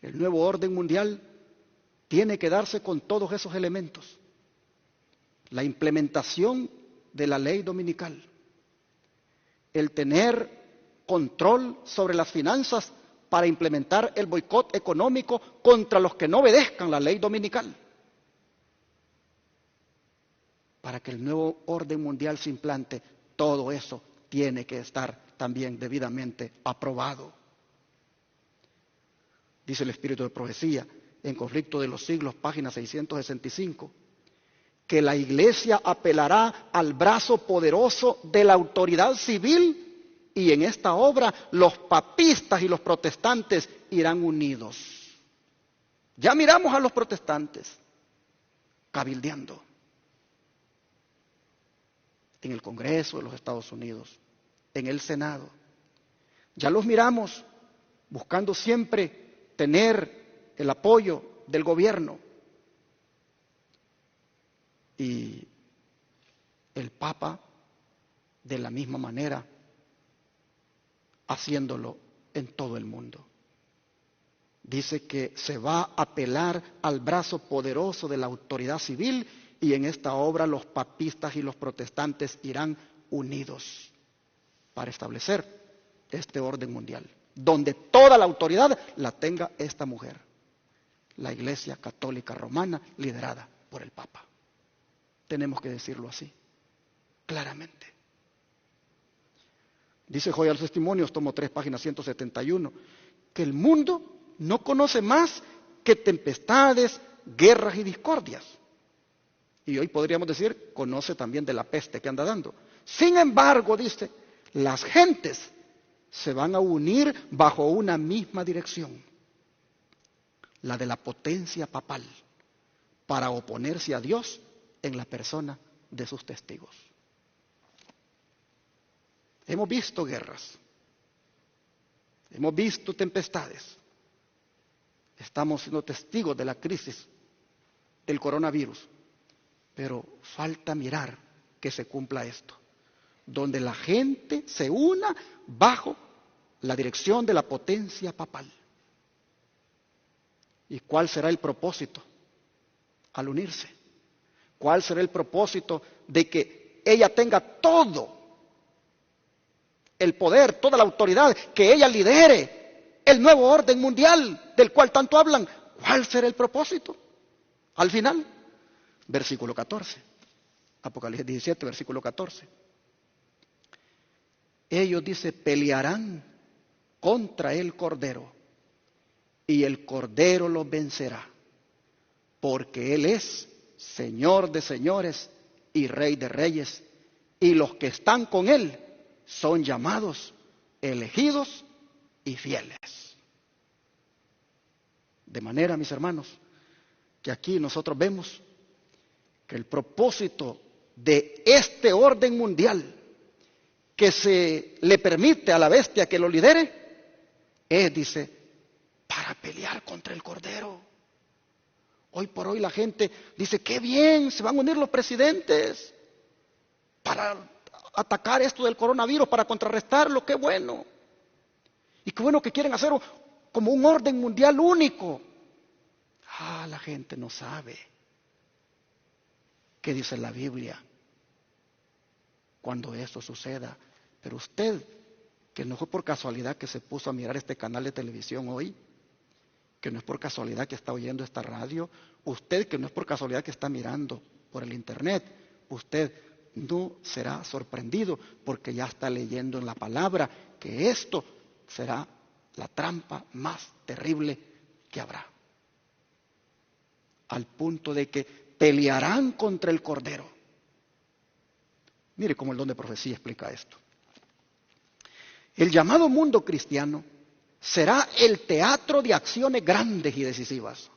El nuevo orden mundial tiene que darse con todos esos elementos. La implementación de la ley dominical, el tener control sobre las finanzas para implementar el boicot económico contra los que no obedezcan la ley dominical. Para que el nuevo orden mundial se implante, todo eso tiene que estar también debidamente aprobado. Dice el Espíritu de Profecía, en Conflicto de los Siglos, página 665, que la Iglesia apelará al brazo poderoso de la autoridad civil. Y en esta obra los papistas y los protestantes irán unidos. Ya miramos a los protestantes cabildeando en el Congreso de los Estados Unidos, en el Senado. Ya los miramos buscando siempre tener el apoyo del gobierno. Y el Papa, de la misma manera, haciéndolo en todo el mundo. Dice que se va a apelar al brazo poderoso de la autoridad civil y en esta obra los papistas y los protestantes irán unidos para establecer este orden mundial, donde toda la autoridad la tenga esta mujer, la Iglesia Católica Romana liderada por el Papa. Tenemos que decirlo así, claramente. Dice Joya a los Testimonios, tomo 3, página 171, que el mundo no conoce más que tempestades, guerras y discordias. Y hoy podríamos decir, conoce también de la peste que anda dando. Sin embargo, dice, las gentes se van a unir bajo una misma dirección, la de la potencia papal, para oponerse a Dios en la persona de sus testigos. Hemos visto guerras, Hemos visto tempestades. Estamos siendo testigos de la crisis del coronavirus. Pero falta mirar que se cumpla esto, donde la gente se una bajo la dirección de la potencia papal. ¿Y cuál será el propósito al unirse? ¿Cuál será el propósito de que ella tenga todo el poder, toda la autoridad, que ella lidere el nuevo orden mundial del cual tanto hablan? ¿Cuál será el propósito? Al final, versículo 14, Apocalipsis 17, versículo 14. Ellos, dice, pelearán contra el Cordero, y el Cordero los vencerá, porque Él es Señor de señores y Rey de reyes, y los que están con Él son llamados, elegidos y fieles. De manera, mis hermanos, que aquí nosotros vemos que el propósito de este orden mundial que se le permite a la bestia que lo lidere es, dice, para pelear contra el Cordero. Hoy por hoy la gente dice, qué bien, se van a unir los presidentes para atacar esto del coronavirus, para contrarrestarlo, qué bueno. Y qué bueno que quieren hacer como un orden mundial único. La gente no sabe qué dice la Biblia cuando esto suceda. Pero usted, que no fue por casualidad que se puso a mirar este canal de televisión hoy, que no es por casualidad que está oyendo esta radio, usted que no es por casualidad que está mirando por el internet, usted no será sorprendido porque ya está leyendo en la palabra que esto será la trampa más terrible que habrá. Al punto de que pelearán contra el Cordero. Mire cómo el don de profecía explica esto. El llamado mundo cristiano será el teatro de acciones grandes y decisivas.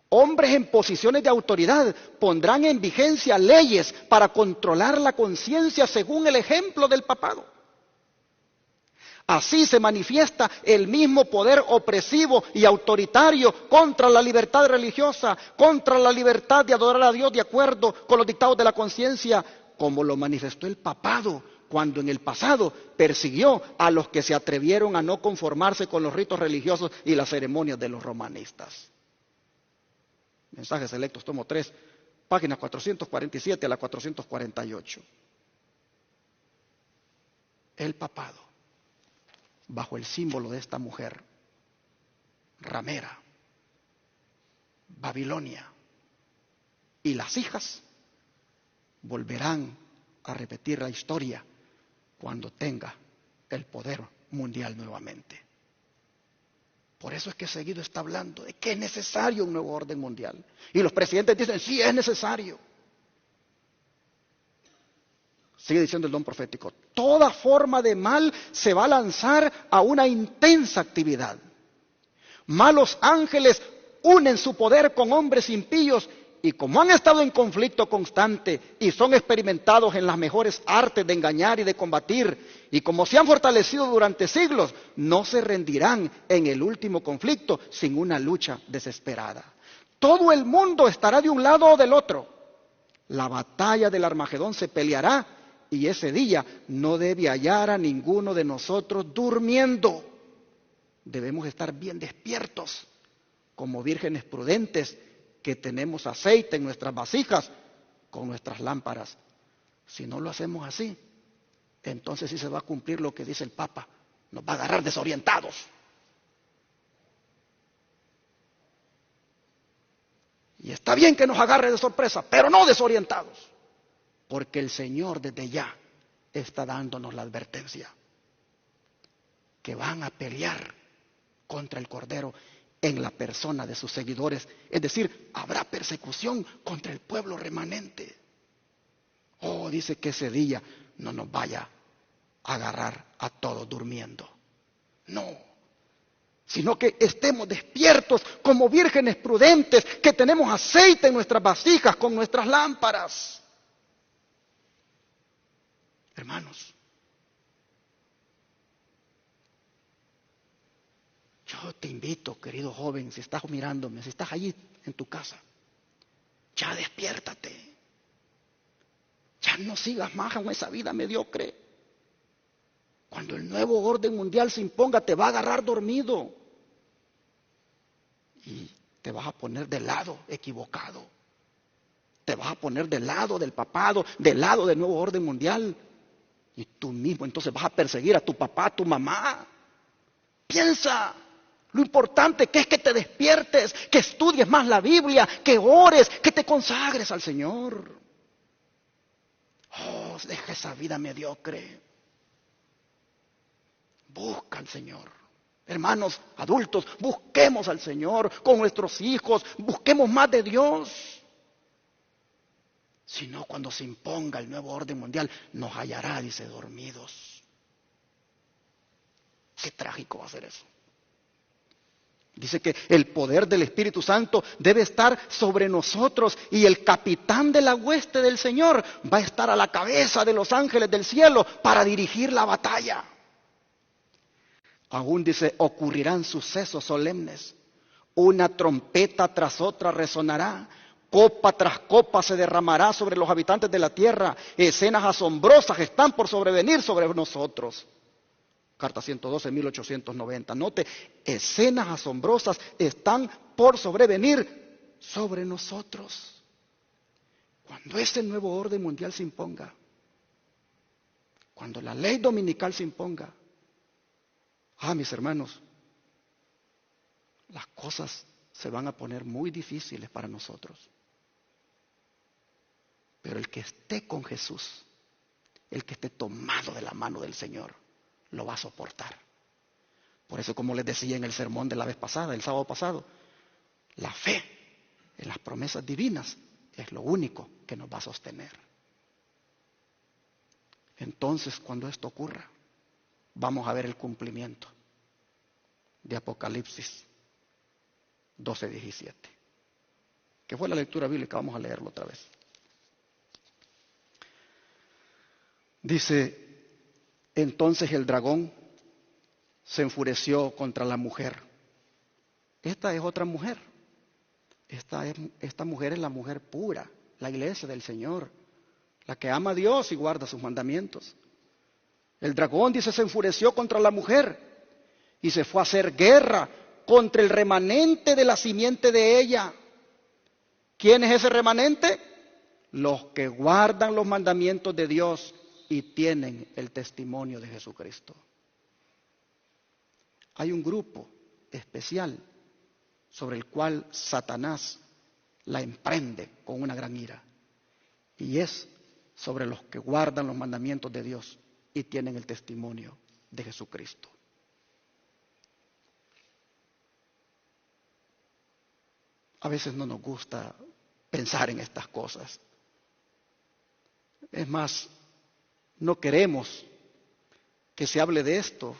Hombres en posiciones de autoridad pondrán en vigencia leyes para controlar la conciencia según el ejemplo del papado. Así se manifiesta el mismo poder opresivo y autoritario contra la libertad religiosa, contra la libertad de adorar a Dios de acuerdo con los dictados de la conciencia, como lo manifestó el papado cuando en el pasado persiguió a los que se atrevieron a no conformarse con los ritos religiosos y las ceremonias de los romanistas. Mensajes Selectos, tomo 3, páginas 447 a la 448. El papado, bajo el símbolo de esta mujer, ramera, Babilonia, y las hijas volverán a repetir la historia cuando tenga el poder mundial nuevamente. Por eso es que seguido está hablando de que es necesario un nuevo orden mundial. Y los presidentes dicen, sí, es necesario. Sigue diciendo el don profético, toda forma de mal se va a lanzar a una intensa actividad. Malos ángeles unen su poder con hombres impíos y como han estado en conflicto constante y son experimentados en las mejores artes de engañar y de combatir, y como se han fortalecido durante siglos, no se rendirán en el último conflicto sin una lucha desesperada. Todo el mundo estará de un lado o del otro. La batalla del Armagedón se peleará y ese día no debe hallar a ninguno de nosotros durmiendo. Debemos estar bien despiertos, como vírgenes prudentes, que tenemos aceite en nuestras vasijas con nuestras lámparas. Si no lo hacemos así, entonces sí se va a cumplir lo que dice el Papa, nos va a agarrar desorientados. Y está bien que nos agarre de sorpresa, pero no desorientados, porque el Señor desde ya está dándonos la advertencia que van a pelear contra el Cordero en la persona de sus seguidores. Es decir, habrá persecución contra el pueblo remanente. Dice que ese día no nos vaya a agarrar a todos durmiendo. No, sino que estemos despiertos como vírgenes prudentes, que tenemos aceite en nuestras vasijas con nuestras lámparas. Hermanos, te invito, querido joven, si estás mirándome, si estás allí en tu casa, ya despiértate. Ya no sigas más en esa vida mediocre. Cuando el nuevo orden mundial se imponga, te va a agarrar dormido. Y te vas a poner del lado equivocado. Te vas a poner del lado del papado, del lado del nuevo orden mundial. Y tú mismo entonces vas a perseguir a tu papá, a tu mamá. Piensa. Lo importante que es que te despiertes, que estudies más la Biblia, que ores, que te consagres al Señor. Oh, deja esa vida mediocre. Busca al Señor. Hermanos adultos, busquemos al Señor con nuestros hijos, busquemos más de Dios. Si no, cuando se imponga el nuevo orden mundial, nos hallará, dice, dormidos. Qué trágico va a ser eso. Dice que el poder del Espíritu Santo debe estar sobre nosotros y el capitán de la hueste del Señor va a estar a la cabeza de los ángeles del cielo para dirigir la batalla. Aún dice, ocurrirán sucesos solemnes. Una trompeta tras otra resonará. Copa tras copa se derramará sobre los habitantes de la tierra. Escenas asombrosas están por sobrevenir sobre nosotros. Carta 112, 1890. Note, escenas asombrosas están por sobrevenir sobre nosotros. Cuando ese nuevo orden mundial se imponga, cuando la ley dominical se imponga, mis hermanos, las cosas se van a poner muy difíciles para nosotros. Pero el que esté con Jesús, el que esté tomado de la mano del Señor, lo va a soportar. Por eso, como les decía en el sermón de la vez pasada, el sábado pasado, la fe en las promesas divinas es lo único que nos va a sostener. Entonces, cuando esto ocurra, vamos a ver el cumplimiento de Apocalipsis 12:17, que fue la lectura bíblica. Vamos a leerlo otra vez. Dice: entonces el dragón se enfureció contra la mujer. Esta es otra mujer. Esta mujer es la mujer pura, la iglesia del Señor, la que ama a Dios y guarda sus mandamientos. El dragón, dice, se enfureció contra la mujer y se fue a hacer guerra contra el remanente de la simiente de ella. ¿Quién es ese remanente? Los que guardan los mandamientos de Dios y tienen el testimonio de Jesucristo. Hay un grupo especial sobre el cual Satanás la emprende con una gran ira, y es sobre los que guardan los mandamientos de Dios y tienen el testimonio de Jesucristo. A veces no nos gusta pensar en estas cosas. Es más, no queremos que se hable de esto.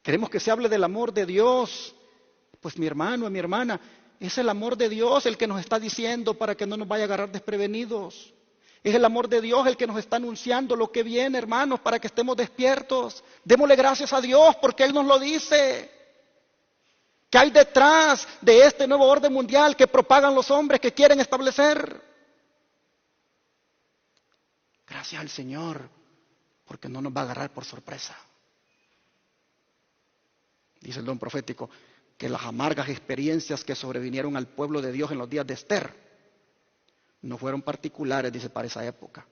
Queremos que se hable del amor de Dios. Pues mi hermano y mi hermana, es el amor de Dios el que nos está diciendo para que no nos vaya a agarrar desprevenidos. Es el amor de Dios el que nos está anunciando lo que viene, hermanos, para que estemos despiertos. Démosle gracias a Dios porque Él nos lo dice. ¿Qué hay detrás de este nuevo orden mundial que propagan los hombres que quieren establecer? Gracias al Señor, porque no nos va a agarrar por sorpresa. Dice el don profético que las amargas experiencias que sobrevinieron al pueblo de Dios en los días de Esther no fueron particulares, dice, para esa época.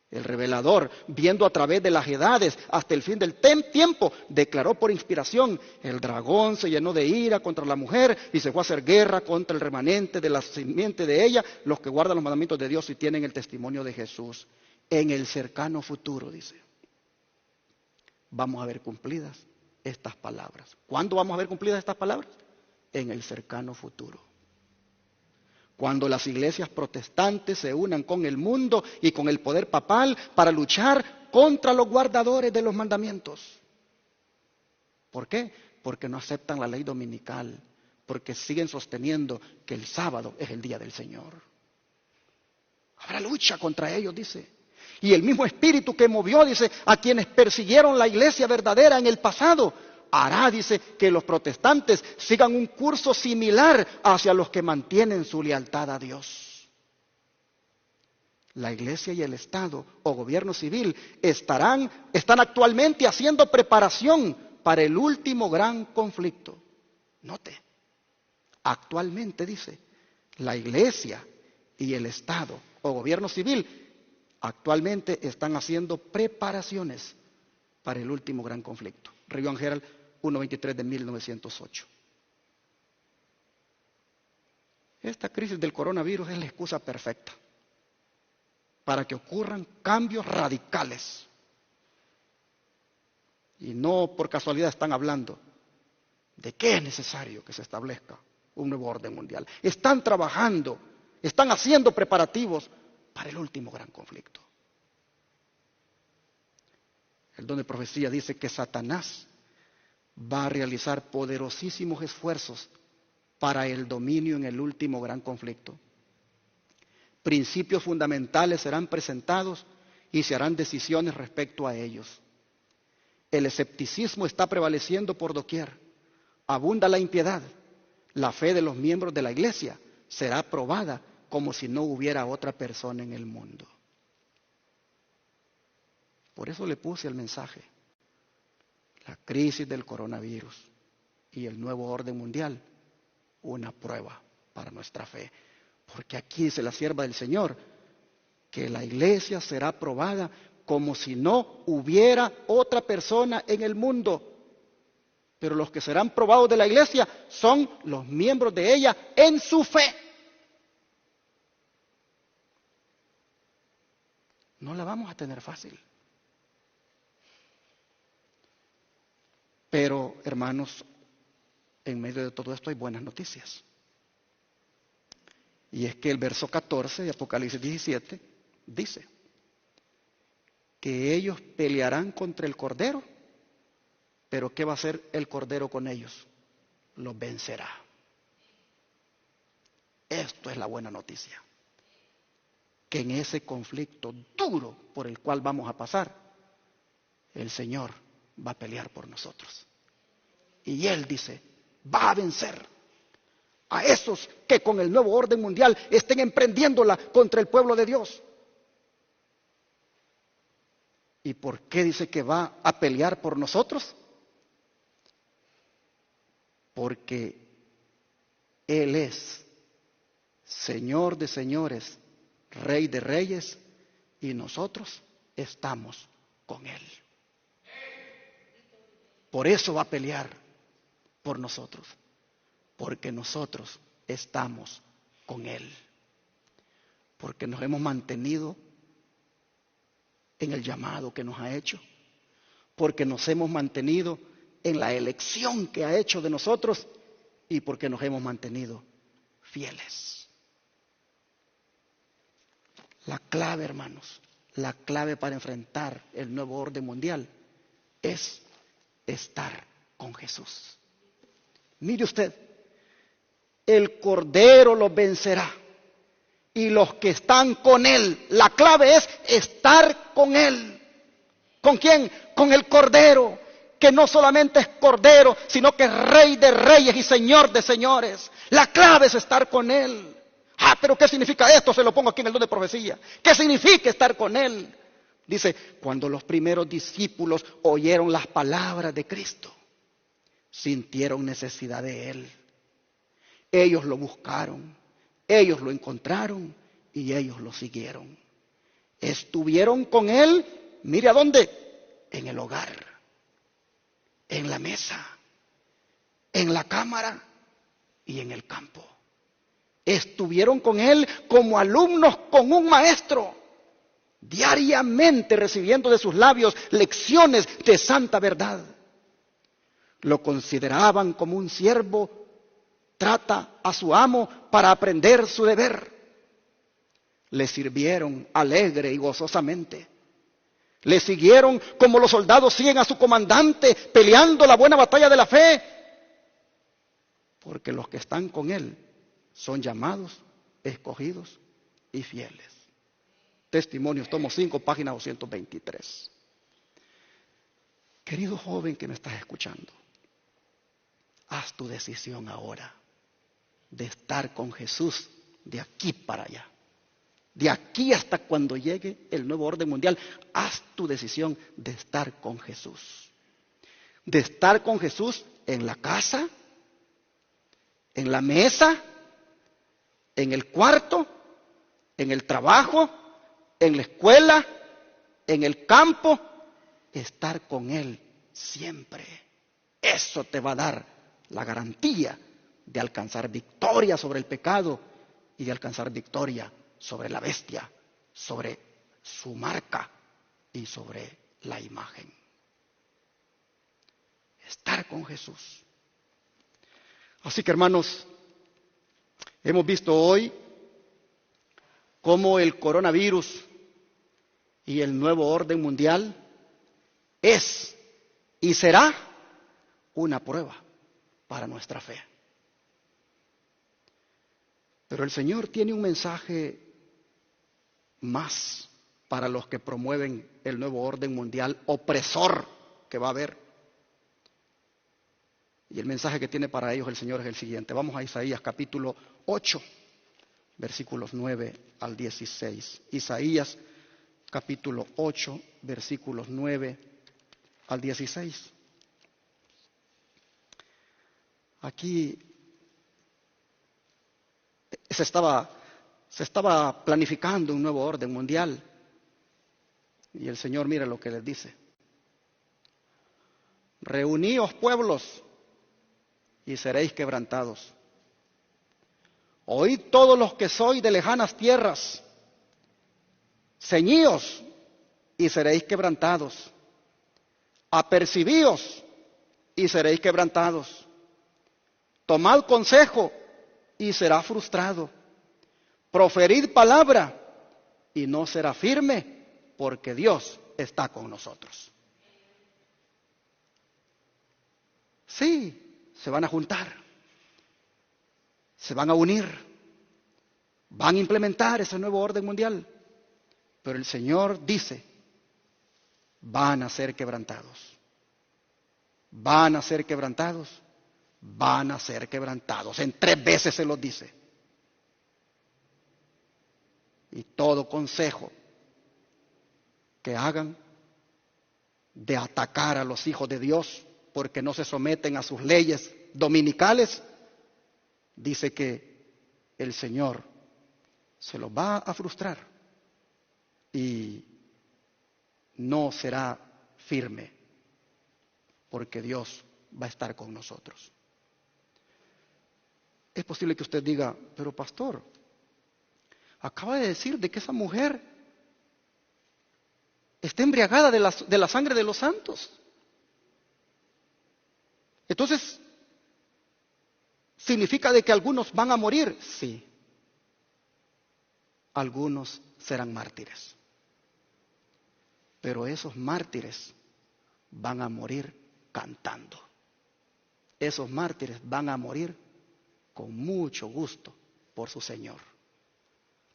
El revelador, viendo a través de las edades hasta el fin del tiempo, declaró por inspiración: el dragón se llenó de ira contra la mujer y se fue a hacer guerra contra el remanente de la simiente de ella, los que guardan los mandamientos de Dios y tienen el testimonio de Jesús. En el cercano futuro, dice, vamos a ver cumplidas estas palabras. ¿Cuándo vamos a ver cumplidas estas palabras? En el cercano futuro. Cuando las iglesias protestantes se unan con el mundo y con el poder papal para luchar contra los guardadores de los mandamientos. ¿Por qué? Porque no aceptan la ley dominical, porque siguen sosteniendo que el sábado es el día del Señor. Habrá lucha contra ellos, dice. Y el mismo espíritu que movió, dice, a quienes persiguieron la iglesia verdadera en el pasado, hará, dice, que los protestantes sigan un curso similar hacia los que mantienen su lealtad a Dios. La Iglesia y el Estado o gobierno civil están actualmente haciendo preparación para el último gran conflicto. Note, actualmente dice, la Iglesia y el Estado o gobierno civil actualmente están haciendo preparaciones para el último gran conflicto. Review and Herald 1/23 de 1908. Esta crisis del coronavirus es la excusa perfecta para que ocurran cambios radicales. Y no por casualidad están hablando de que es necesario que se establezca un nuevo orden mundial. Están trabajando, están haciendo preparativos para el último gran conflicto. El don de profecía dice que Satanás va a realizar poderosísimos esfuerzos para el dominio en el último gran conflicto. Principios fundamentales serán presentados y se harán decisiones respecto a ellos. El escepticismo está prevaleciendo por doquier. Abunda la impiedad. La fe de los miembros de la iglesia será probada como si no hubiera otra persona en el mundo. Por eso le puse el mensaje. La crisis del coronavirus y el nuevo orden mundial, una prueba para nuestra fe. Porque aquí dice la sierva del Señor que la iglesia será probada como si no hubiera otra persona en el mundo. Pero los que serán probados de la iglesia son los miembros de ella en su fe. No la vamos a tener fácil. Pero, hermanos, en medio de todo esto hay buenas noticias. Y es que el verso 14 de Apocalipsis 17 dice que ellos pelearán contra el Cordero, pero ¿qué va a hacer el Cordero con ellos? Los vencerá. Esto es la buena noticia. Que en ese conflicto duro por el cual vamos a pasar, el Señor va a pelear por nosotros. Y Él dice, va a vencer a esos que con el nuevo orden mundial estén emprendiéndola contra el pueblo de Dios. ¿Y por qué dice que va a pelear por nosotros? Porque Él es Señor de señores, Rey de reyes, y nosotros estamos con Él. Por eso va a pelear por nosotros, porque nosotros estamos con Él, porque nos hemos mantenido en el llamado que nos ha hecho, porque nos hemos mantenido en la elección que ha hecho de nosotros y porque nos hemos mantenido fieles. La clave, hermanos, la clave para enfrentar el nuevo orden mundial es estar con Jesús. Mire usted, el Cordero los vencerá y los que están con Él, la clave es estar con Él. ¿Con quién? Con el Cordero, que no solamente es Cordero, sino que es Rey de reyes y Señor de señores. La clave es estar con Él. Pero ¿qué significa esto? Se lo pongo aquí en el don de profecía. ¿Qué significa estar con Él? Dice, cuando los primeros discípulos oyeron las palabras de Cristo, sintieron necesidad de Él. Ellos lo buscaron, ellos lo encontraron y ellos lo siguieron. Estuvieron con Él, mire a dónde, en el hogar, en la mesa, en la cámara y en el campo. Estuvieron con Él como alumnos con un maestro, diariamente recibiendo de sus labios lecciones de santa verdad. Lo consideraban como un siervo, trata a su amo para aprender su deber. Le sirvieron alegre y gozosamente. Le siguieron como los soldados siguen a su comandante, peleando la buena batalla de la fe. Porque los que están con Él son llamados, escogidos y fieles. Testimonios, tomo 5, página 223. Querido joven que me estás escuchando, haz tu decisión ahora de estar con Jesús de aquí para allá. De aquí hasta cuando llegue el nuevo orden mundial, haz tu decisión de estar con Jesús. De estar con Jesús en la casa, en la mesa, en el cuarto, en el trabajo, en la escuela, en el campo, estar con Él siempre. Eso te va a dar la garantía de alcanzar victoria sobre el pecado y de alcanzar victoria sobre la bestia, sobre su marca y sobre la imagen. Estar con Jesús. Así que, hermanos, hemos visto hoy cómo el coronavirus y el nuevo orden mundial es y será una prueba para nuestra fe. Pero el Señor tiene un mensaje más para los que promueven el nuevo orden mundial opresor que va a haber. Y el mensaje que tiene para ellos el Señor es el siguiente. Vamos a Isaías capítulo 8, versículos 9 al 16. Isaías capítulo 8, versículos 9 al 16. Aquí se estaba planificando un nuevo orden mundial. Y el Señor, mira lo que les dice. Reuníos pueblos y seréis quebrantados. Oíd todos los que sois de lejanas tierras. Ceñíos y seréis quebrantados. Apercibíos y seréis quebrantados. Tomad consejo y será frustrado. Proferid palabra y no será firme, porque Dios está con nosotros. Sí, se van a juntar, se van a unir, van a implementar ese nuevo orden mundial, pero el Señor dice, van a ser quebrantados, van a ser quebrantados, van a ser quebrantados. En 3 veces se los dice. Y todo consejo que hagan de atacar a los hijos de Dios porque no se someten a sus leyes dominicales, dice que el Señor se los va a frustrar y no será firme porque Dios va a estar con nosotros. Es posible que usted diga, pero pastor, acaba de decir de que esa mujer está embriagada de la sangre de los santos. Entonces, ¿significa de que algunos van a morir? Sí. Algunos serán mártires. Pero esos mártires van a morir cantando. Esos mártires van a morir con mucho gusto por su Señor.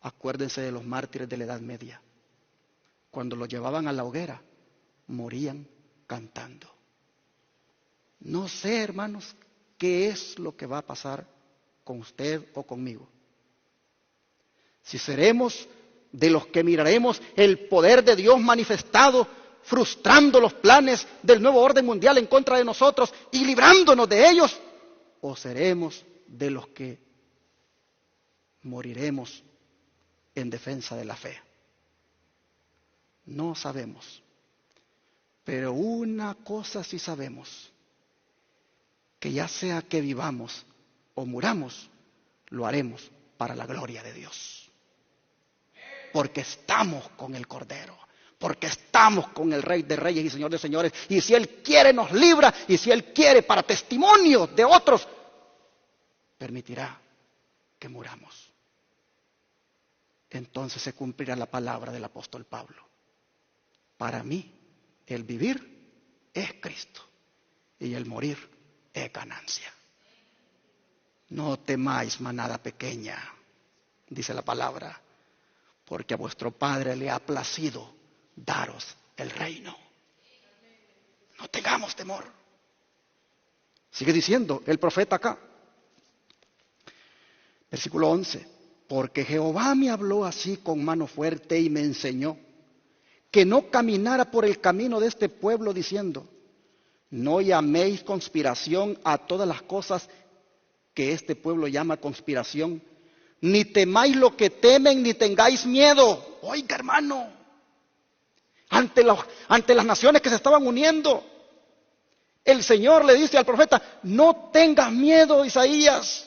Acuérdense de los mártires de la Edad Media. Cuando los llevaban a la hoguera, morían cantando. No sé, hermanos, qué es lo que va a pasar con usted o conmigo. Si seremos de los que miraremos el poder de Dios manifestado, frustrando los planes del nuevo orden mundial en contra de nosotros y librándonos de ellos, o seremos de los que moriremos en defensa de la fe. No sabemos, pero una cosa sí sabemos, que ya sea que vivamos o muramos, lo haremos para la gloria de Dios. Porque estamos con el Cordero, porque estamos con el Rey de Reyes y Señor de Señores, y si Él quiere nos libra, y si Él quiere para testimonio de otros, permitirá que muramos. Entonces se cumplirá la palabra del apóstol Pablo. Para mí, el vivir es Cristo y el morir es ganancia. No temáis, manada pequeña, dice la palabra, porque a vuestro Padre le ha placido daros el reino. No tengamos temor. Sigue diciendo el profeta acá. Versículo 11. Porque Jehová me habló así con mano fuerte y me enseñó que no caminara por el camino de este pueblo diciendo, no llaméis conspiración a todas las cosas que este pueblo llama conspiración, ni temáis lo que temen, ni tengáis miedo. Oiga, hermano, ante las naciones que se estaban uniendo, el Señor le dice al profeta, no tengas miedo, Isaías.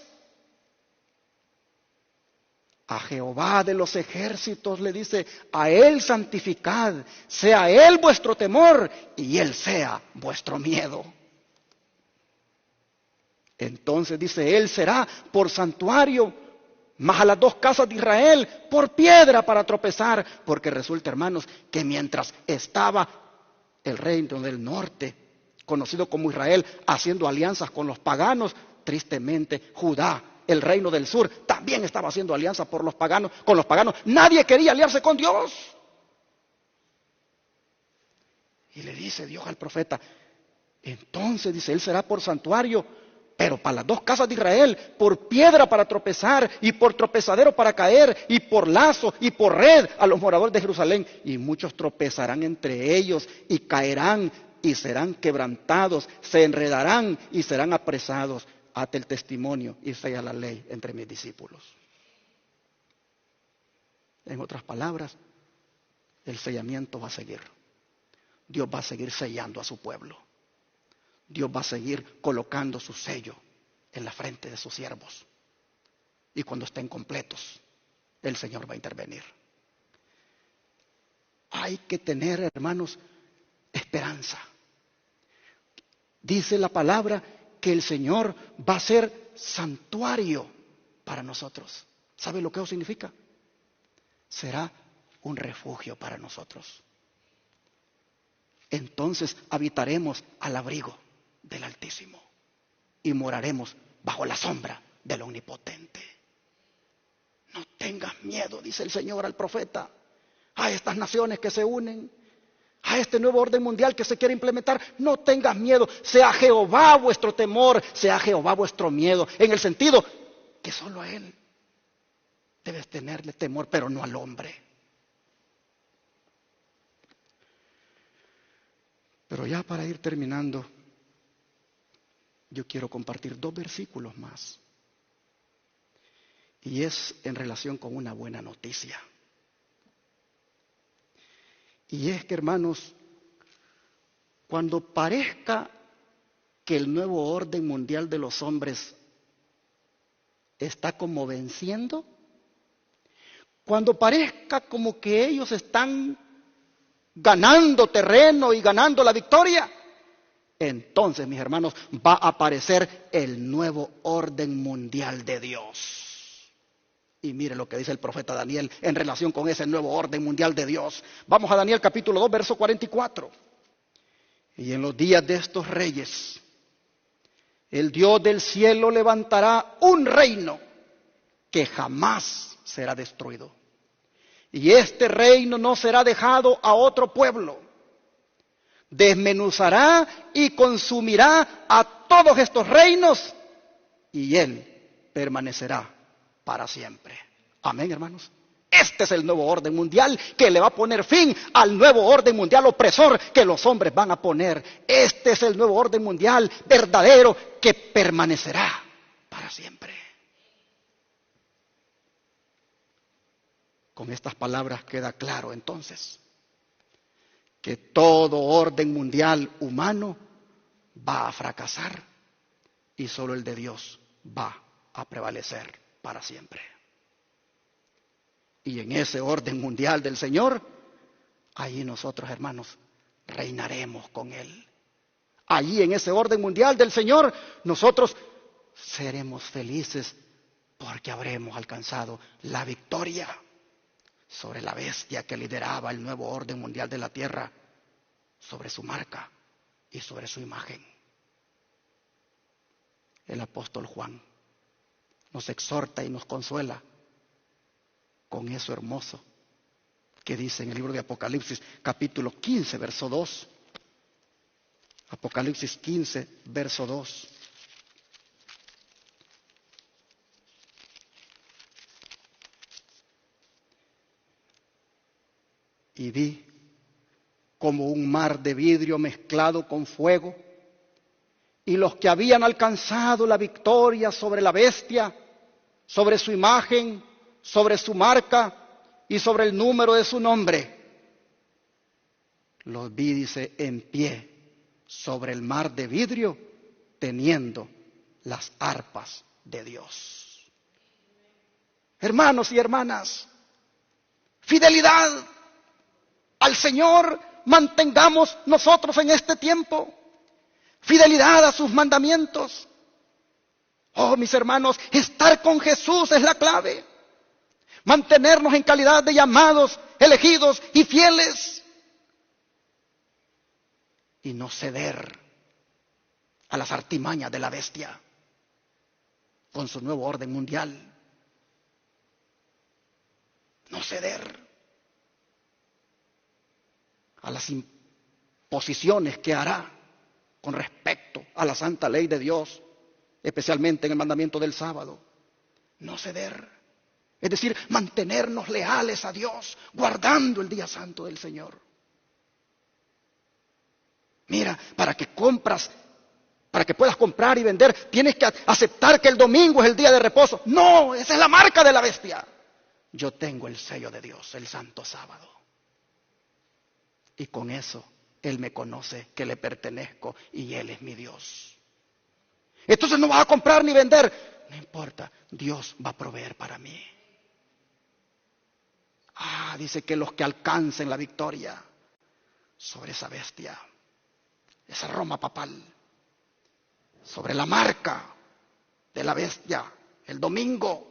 A Jehová de los ejércitos le dice, a Él santificad, sea Él vuestro temor y Él sea vuestro miedo. Entonces dice, Él será por santuario, mas a las dos casas de Israel por piedra para tropezar. Porque resulta, hermanos, que mientras estaba el reino del norte, conocido como Israel, haciendo alianzas con los paganos, tristemente Judá, el reino del sur, también estaba haciendo alianza con los paganos. Nadie quería aliarse con Dios. Y le dice Dios al profeta, entonces dice, Él será por santuario, pero para las dos casas de Israel, por piedra para tropezar, y por tropezadero para caer, y por lazo, y por red a los moradores de Jerusalén. Y muchos tropezarán entre ellos, y caerán, y serán quebrantados, se enredarán, y serán apresados. Ate el testimonio y sella la ley entre mis discípulos. En otras palabras, el sellamiento va a seguir. Dios va a seguir sellando a su pueblo. Dios va a seguir colocando su sello en la frente de sus siervos. Y cuando estén completos, el Señor va a intervenir. Hay que tener, hermanos, esperanza. Dice la palabra que el Señor va a ser santuario para nosotros. ¿Sabe lo que eso significa? Será un refugio para nosotros. Entonces habitaremos al abrigo del Altísimo y moraremos bajo la sombra del Omnipotente. No tengas miedo, dice el Señor al profeta, a estas naciones que se unen, a este nuevo orden mundial que se quiere implementar. No tengas miedo, sea Jehová vuestro temor, sea Jehová vuestro miedo, en el sentido que solo a Él debes tenerle temor, pero no al hombre. Pero ya para ir terminando, yo quiero compartir 2 versículos más. Y es en relación con una buena noticia. Y es que, hermanos, cuando parezca que el nuevo orden mundial de los hombres está como venciendo, cuando parezca como que ellos están ganando terreno y ganando la victoria, entonces, mis hermanos, va a aparecer el nuevo orden mundial de Dios. Y mire lo que dice el profeta Daniel en relación con ese nuevo orden mundial de Dios. Vamos a Daniel capítulo 2, verso 44. Y en los días de estos reyes, el Dios del cielo levantará un reino que jamás será destruido. Y este reino no será dejado a otro pueblo. Desmenuzará y consumirá a todos estos reinos y Él permanecerá para siempre. Amén, hermanos. Este es el nuevo orden mundial que le va a poner fin al nuevo orden mundial opresor que los hombres van a poner. Este es el nuevo orden mundial verdadero que permanecerá para siempre. Con estas palabras queda claro entonces que todo orden mundial humano va a fracasar y solo el de Dios va a prevalecer para siempre. Y en ese orden mundial del Señor, allí nosotros, hermanos, reinaremos con Él. Allí en ese orden mundial del Señor, nosotros seremos felices porque habremos alcanzado la victoria sobre la bestia que lideraba el nuevo orden mundial de la tierra, sobre su marca y sobre su imagen. El apóstol Juan nos exhorta y nos consuela con eso hermoso que dice en el libro de Apocalipsis, capítulo 15, verso 2. Apocalipsis 15, verso 2. y vi como un mar de vidrio mezclado con fuego, y los que habían alcanzado la victoria sobre la bestia, sobre su imagen, sobre su marca y sobre el número de su nombre, los vi, dice, en pie sobre el mar de vidrio, teniendo las arpas de Dios. Hermanos y hermanas, fidelidad al Señor mantengamos nosotros en este tiempo. Fidelidad a sus mandamientos. Oh, mis hermanos, estar con Jesús es la clave. Mantenernos en calidad de llamados, elegidos y fieles. Y no ceder a las artimañas de la bestia con su nuevo orden mundial. No ceder a las imposiciones que hará con respecto a la santa ley de Dios, especialmente en el mandamiento del sábado. No ceder. Es decir, mantenernos leales a Dios, guardando el día santo del Señor. Mira, para que puedas comprar y vender, tienes que aceptar que el domingo es el día de reposo. No, esa es la marca de la bestia. Yo tengo el sello de Dios, el santo sábado. Y con eso Él me conoce, que le pertenezco y Él es mi Dios. Entonces no vas a comprar ni vender. No importa, Dios va a proveer para mí. Dice que los que alcancen la victoria sobre esa bestia, esa Roma papal, sobre la marca de la bestia, el domingo,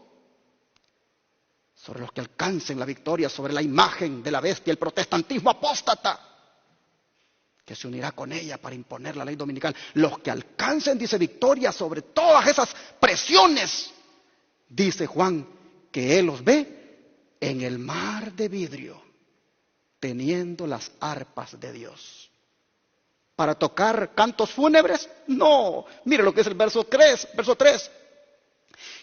sobre los que alcancen la victoria sobre la imagen de la bestia, el protestantismo apóstata, que se unirá con ella para imponer la ley dominical. Los que alcancen, dice, victoria sobre todas esas presiones, dice Juan, que Él los ve en el mar de vidrio, teniendo las arpas de Dios. ¿Para tocar cantos fúnebres? No. Mire lo que es el verso 3.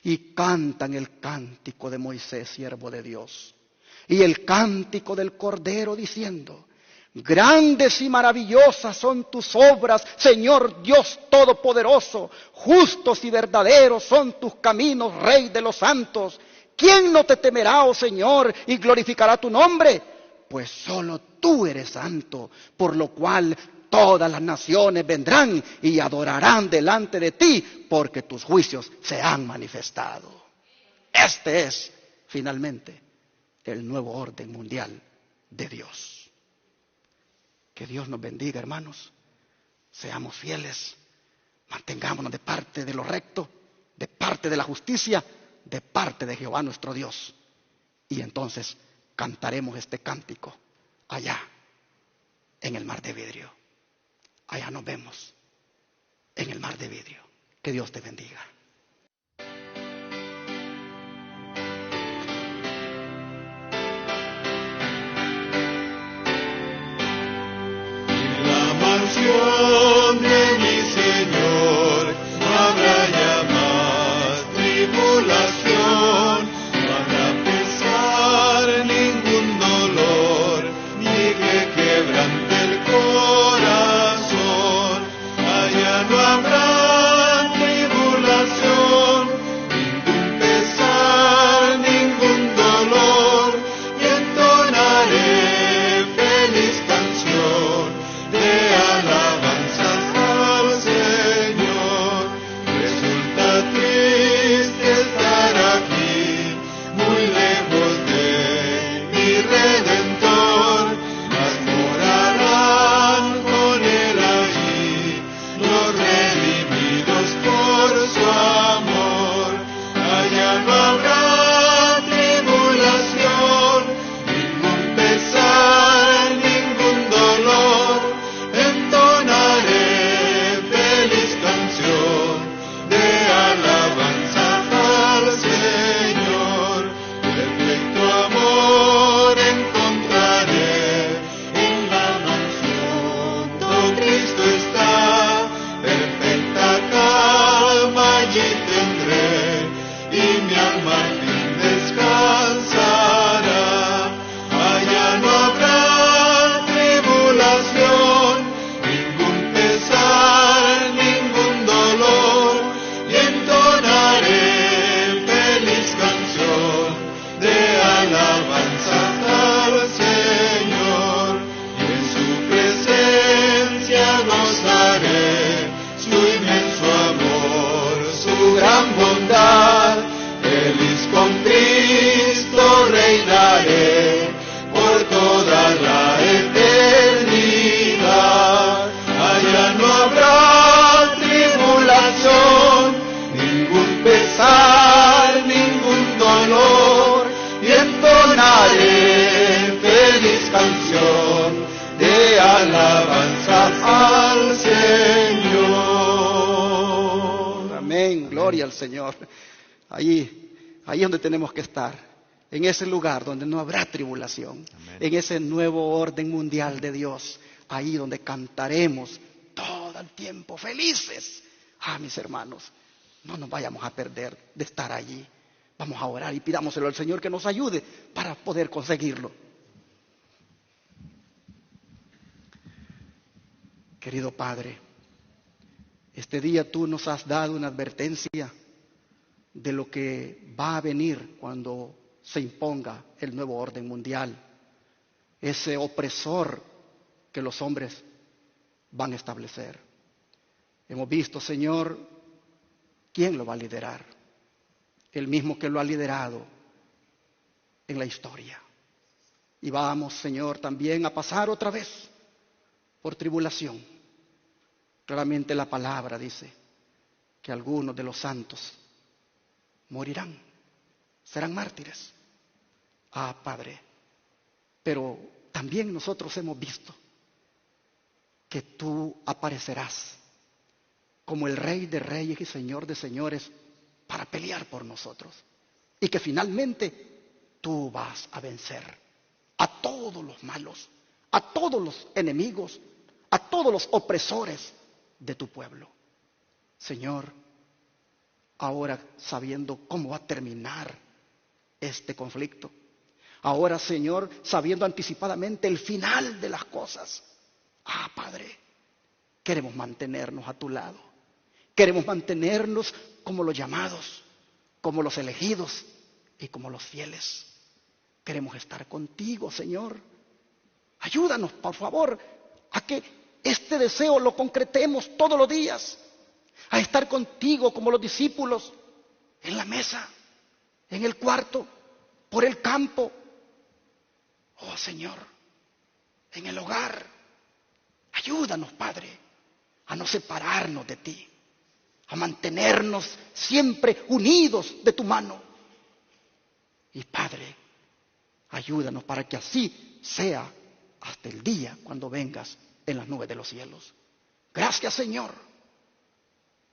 Y cantan el cántico de Moisés, siervo de Dios, y el cántico del Cordero, diciendo: grandes y maravillosas son tus obras, Señor Dios Todopoderoso. Justos y verdaderos son tus caminos, Rey de los santos. ¿Quién no te temerá, oh Señor, y glorificará tu nombre? Pues solo tú eres santo, por lo cual todas las naciones vendrán y adorarán delante de ti, porque tus juicios se han manifestado. Este es, finalmente, el nuevo orden mundial de Dios. Que Dios nos bendiga, hermanos. Seamos fieles. Mantengámonos de parte de lo recto, de parte de la justicia, de parte de Jehová nuestro Dios. Y entonces cantaremos este cántico allá, en el mar de vidrio. Allá nos vemos, en el mar de vidrio. Que Dios te bendiga. En la mansión de mi Señor no habrá ya más tribulación, no habrá pesar, ningún dolor, ni que quebrante el corazón. Allá no habrá tribulación, ningún pesar, ningún dolor, y entonaré feliz canción de alabanzas al Señor. Resulta triste estar Gloria al Señor. Ahí es donde tenemos que estar. En ese lugar donde no habrá tribulación. Amén. En ese nuevo orden mundial de Dios. Ahí donde cantaremos todo el tiempo felices. Mis hermanos, no nos vayamos a perder de estar allí. Vamos a orar y pidámoselo al Señor que nos ayude para poder conseguirlo. Querido Padre, este día tú nos has dado una advertencia de lo que va a venir cuando se imponga el nuevo orden mundial. Ese opresor que los hombres van a establecer. Hemos visto, Señor, quién lo va a liderar. El mismo que lo ha liderado en la historia. Y vamos, Señor, también a pasar otra vez por tribulación. Claramente la palabra dice que algunos de los santos morirán, serán mártires. Padre, pero también nosotros hemos visto que tú aparecerás como el Rey de Reyes y Señor de Señores para pelear por nosotros. Y que finalmente tú vas a vencer a todos los malos, a todos los enemigos, a todos los opresores de tu pueblo. Señor, ahora sabiendo cómo va a terminar este conflicto, ahora, Señor, sabiendo anticipadamente el final de las cosas, Padre, queremos mantenernos a tu lado. Queremos mantenernos como los llamados, como los elegidos y como los fieles. Queremos estar contigo, Señor. Ayúdanos, por favor, a que este deseo lo concretemos todos los días. A estar contigo como los discípulos, en la mesa, en el cuarto, por el campo. Señor, en el hogar. Ayúdanos, Padre, a no separarnos de ti. A mantenernos siempre unidos de tu mano. Y Padre, ayúdanos para que así sea hasta el día cuando vengas en las nubes de los cielos. Gracias, Señor,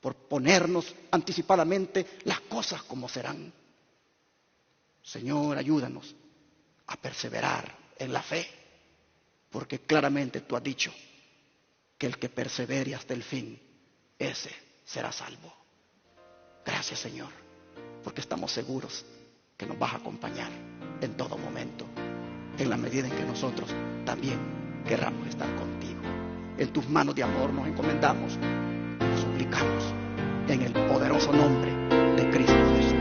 por ponernos anticipadamente las cosas como serán. Señor, ayúdanos a perseverar en la fe, porque claramente tú has dicho que el que persevere hasta el fin, ese será salvo. Gracias, Señor, porque estamos seguros que nos vas a acompañar en todo momento, en la medida en que nosotros también querramos estar contigo. En tus manos de amor nos encomendamos y nos suplicamos en el poderoso nombre de Cristo Jesús.